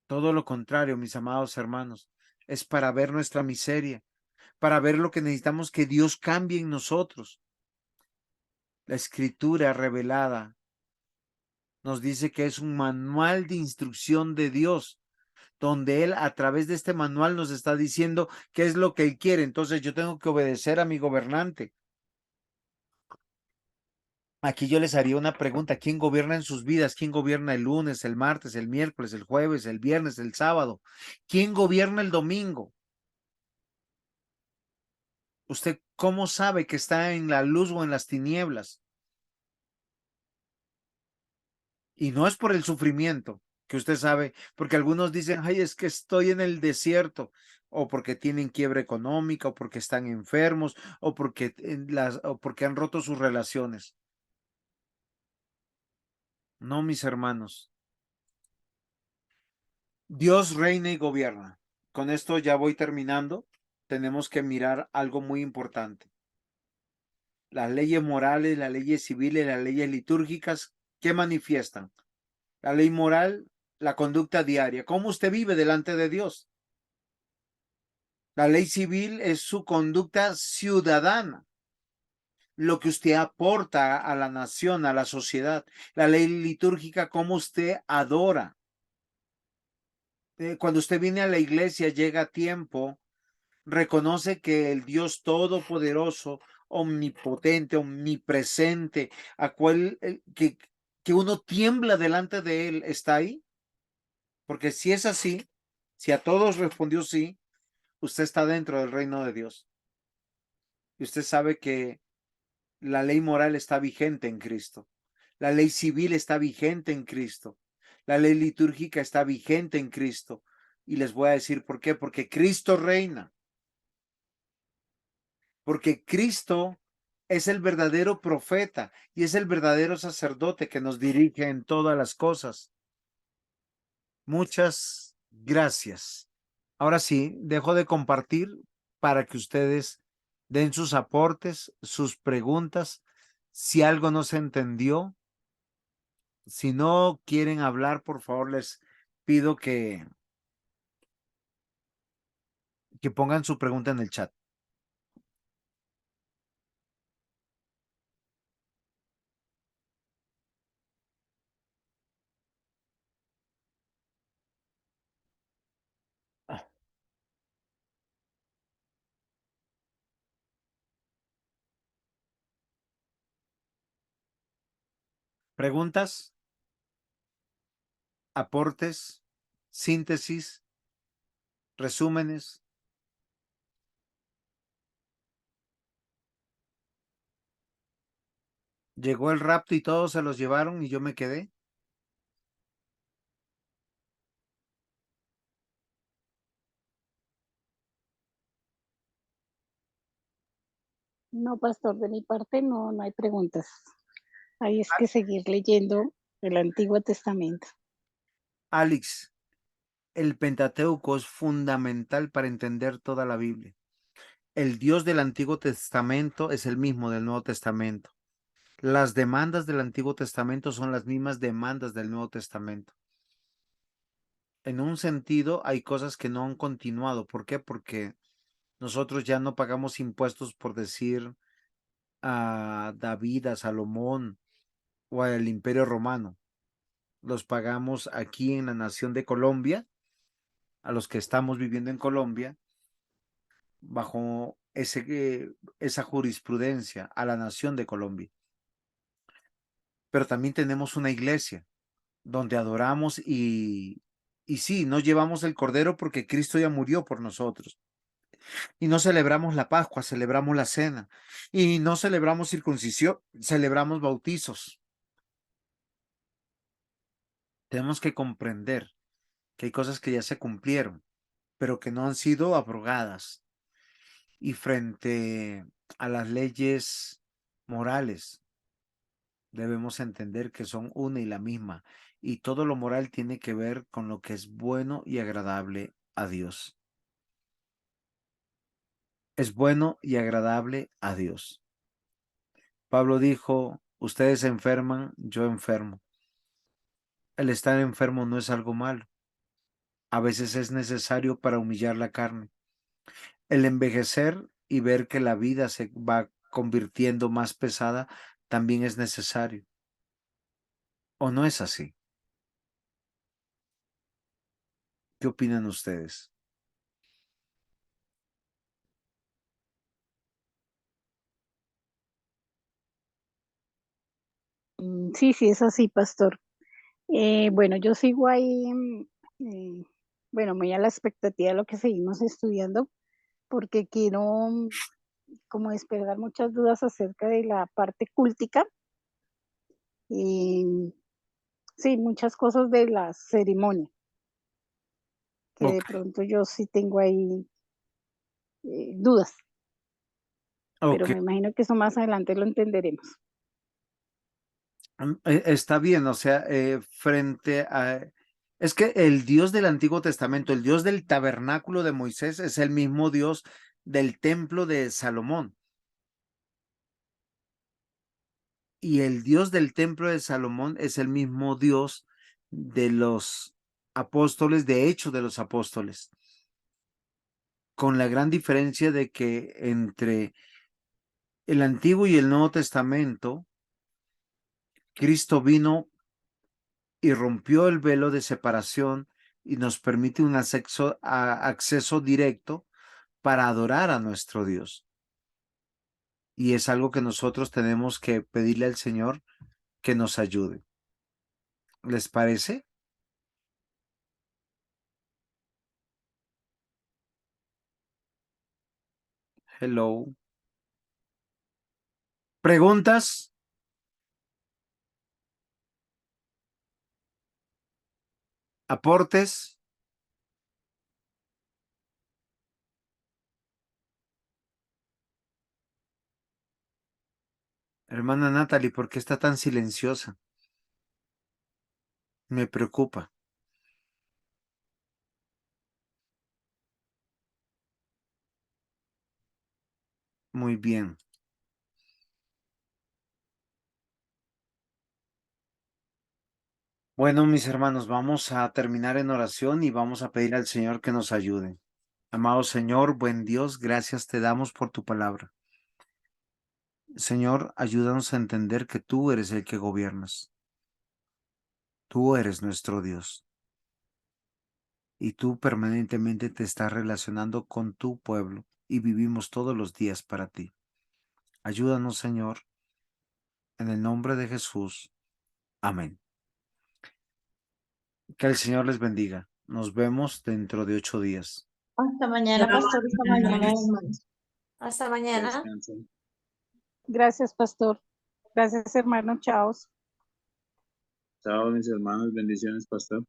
Todo lo contrario, mis amados hermanos, es para ver nuestra miseria, para ver lo que necesitamos que Dios cambie en nosotros. La escritura revelada nos dice que es un manual de instrucción de Dios, donde Él a través de este manual nos está diciendo qué es lo que Él quiere. Entonces yo tengo que obedecer a mi gobernante. Aquí yo les haría una pregunta: ¿quién gobierna en sus vidas? ¿Quién gobierna el lunes, el martes, el miércoles, el jueves, el viernes, el sábado? ¿Quién gobierna el domingo? ¿Usted cómo sabe que está en la luz o en las tinieblas? Y no es por el sufrimiento, que usted sabe, porque algunos dicen, ay, es que estoy en el desierto, o porque tienen quiebra económica, o porque están enfermos, o porque han roto sus relaciones. No, mis hermanos. Dios reina y gobierna. Con esto ya voy terminando. Tenemos que mirar algo muy importante. Las leyes morales, las leyes civiles, las leyes litúrgicas, ¿qué manifiestan? La ley moral, la conducta diaria, cómo usted vive delante de Dios. La ley civil es su conducta ciudadana, lo que usted aporta a la nación, a la sociedad. La ley litúrgica, cómo usted adora. Cuando usted viene a la iglesia, llega a tiempo, reconoce que el Dios todopoderoso, omnipotente, omnipresente, a cual que uno tiembla delante de él, está ahí. Porque si es así, si a todos respondió sí, usted está dentro del reino de Dios. Y usted sabe que la ley moral está vigente en Cristo. La ley civil está vigente en Cristo. La ley litúrgica está vigente en Cristo. Y les voy a decir por qué. Porque Cristo reina. Porque Cristo es el verdadero profeta y es el verdadero sacerdote que nos dirige en todas las cosas. Muchas gracias. Ahora sí, dejo de compartir para que ustedes den sus aportes, sus preguntas. Si algo no se entendió, si no quieren hablar, por favor, les pido que pongan su pregunta en el chat. ¿Preguntas? ¿Aportes? ¿Síntesis? ¿Resúmenes? Llegó el rapto y todos se los llevaron y yo me quedé. No, pastor, de mi parte no hay preguntas. Hay es que seguir leyendo el Antiguo Testamento. Alex, el Pentateuco es fundamental para entender toda la Biblia. El Dios del Antiguo Testamento es el mismo del Nuevo Testamento. Las demandas del Antiguo Testamento son las mismas demandas del Nuevo Testamento. En un sentido, hay cosas que no han continuado. ¿Por qué? Porque nosotros ya no pagamos impuestos por decir a David, a Salomón o al Imperio Romano. Los pagamos aquí en la nación de Colombia, a los que estamos viviendo en Colombia, bajo esa jurisprudencia, a la nación de Colombia. Pero también tenemos una iglesia donde adoramos y sí, no llevamos el Cordero porque Cristo ya murió por nosotros. Y no celebramos la Pascua, celebramos la cena. Y no celebramos circuncisión, celebramos bautizos. Tenemos que comprender que hay cosas que ya se cumplieron, pero que no han sido abrogadas. Y frente a las leyes morales, debemos entender que son una y la misma. Y todo lo moral tiene que ver con lo que es bueno y agradable a Dios. Es bueno y agradable a Dios. Pablo dijo, ustedes se enferman, yo enfermo. El estar enfermo no es algo malo. A veces es necesario para humillar la carne. El envejecer y ver que la vida se va convirtiendo más pesada también es necesario. ¿O no es así? ¿Qué opinan ustedes? Sí, sí, es así, pastor. Bueno, yo sigo ahí, bueno, muy a la expectativa de lo que seguimos estudiando, porque quiero como despejar muchas dudas acerca de la parte cúltica. Sí, muchas cosas de la ceremonia, que de Ok, pronto yo sí tengo ahí dudas, pero ok. me imagino que eso más adelante lo entenderemos. Está bien, o sea, frente a... Es que el Dios del Antiguo Testamento, el Dios del tabernáculo de Moisés, es el mismo Dios del templo de Salomón. Y el Dios del templo de Salomón es el mismo Dios de los apóstoles, de Hechos de los Apóstoles, con la gran diferencia de que entre el Antiguo y el Nuevo Testamento, Cristo vino y rompió el velo de separación y nos permite un acceso directo para adorar a nuestro Dios. Y es algo que nosotros tenemos que pedirle al Señor que nos ayude. ¿Les parece? Hello. ¿Preguntas? ¿Aportes? Hermana Natalie, ¿por qué está tan silenciosa? Me preocupa. Muy bien. Bueno, mis hermanos, vamos a terminar en oración y vamos a pedir al Señor que nos ayude. Amado Señor, buen Dios, gracias te damos por tu palabra. Señor, ayúdanos a entender que tú eres el que gobiernas. Tú eres nuestro Dios. Y tú permanentemente te estás relacionando con tu pueblo y vivimos todos los días para ti. Ayúdanos, Señor, en el nombre de Jesús. Amén. Que el Señor les bendiga. Nos vemos dentro de 8 días. Hasta mañana, pastor, hasta mañana, hermanos. Hasta Que mañana. descansen. Gracias, pastor. Gracias, hermano. Chao. Chao, mis hermanos. Bendiciones, pastor.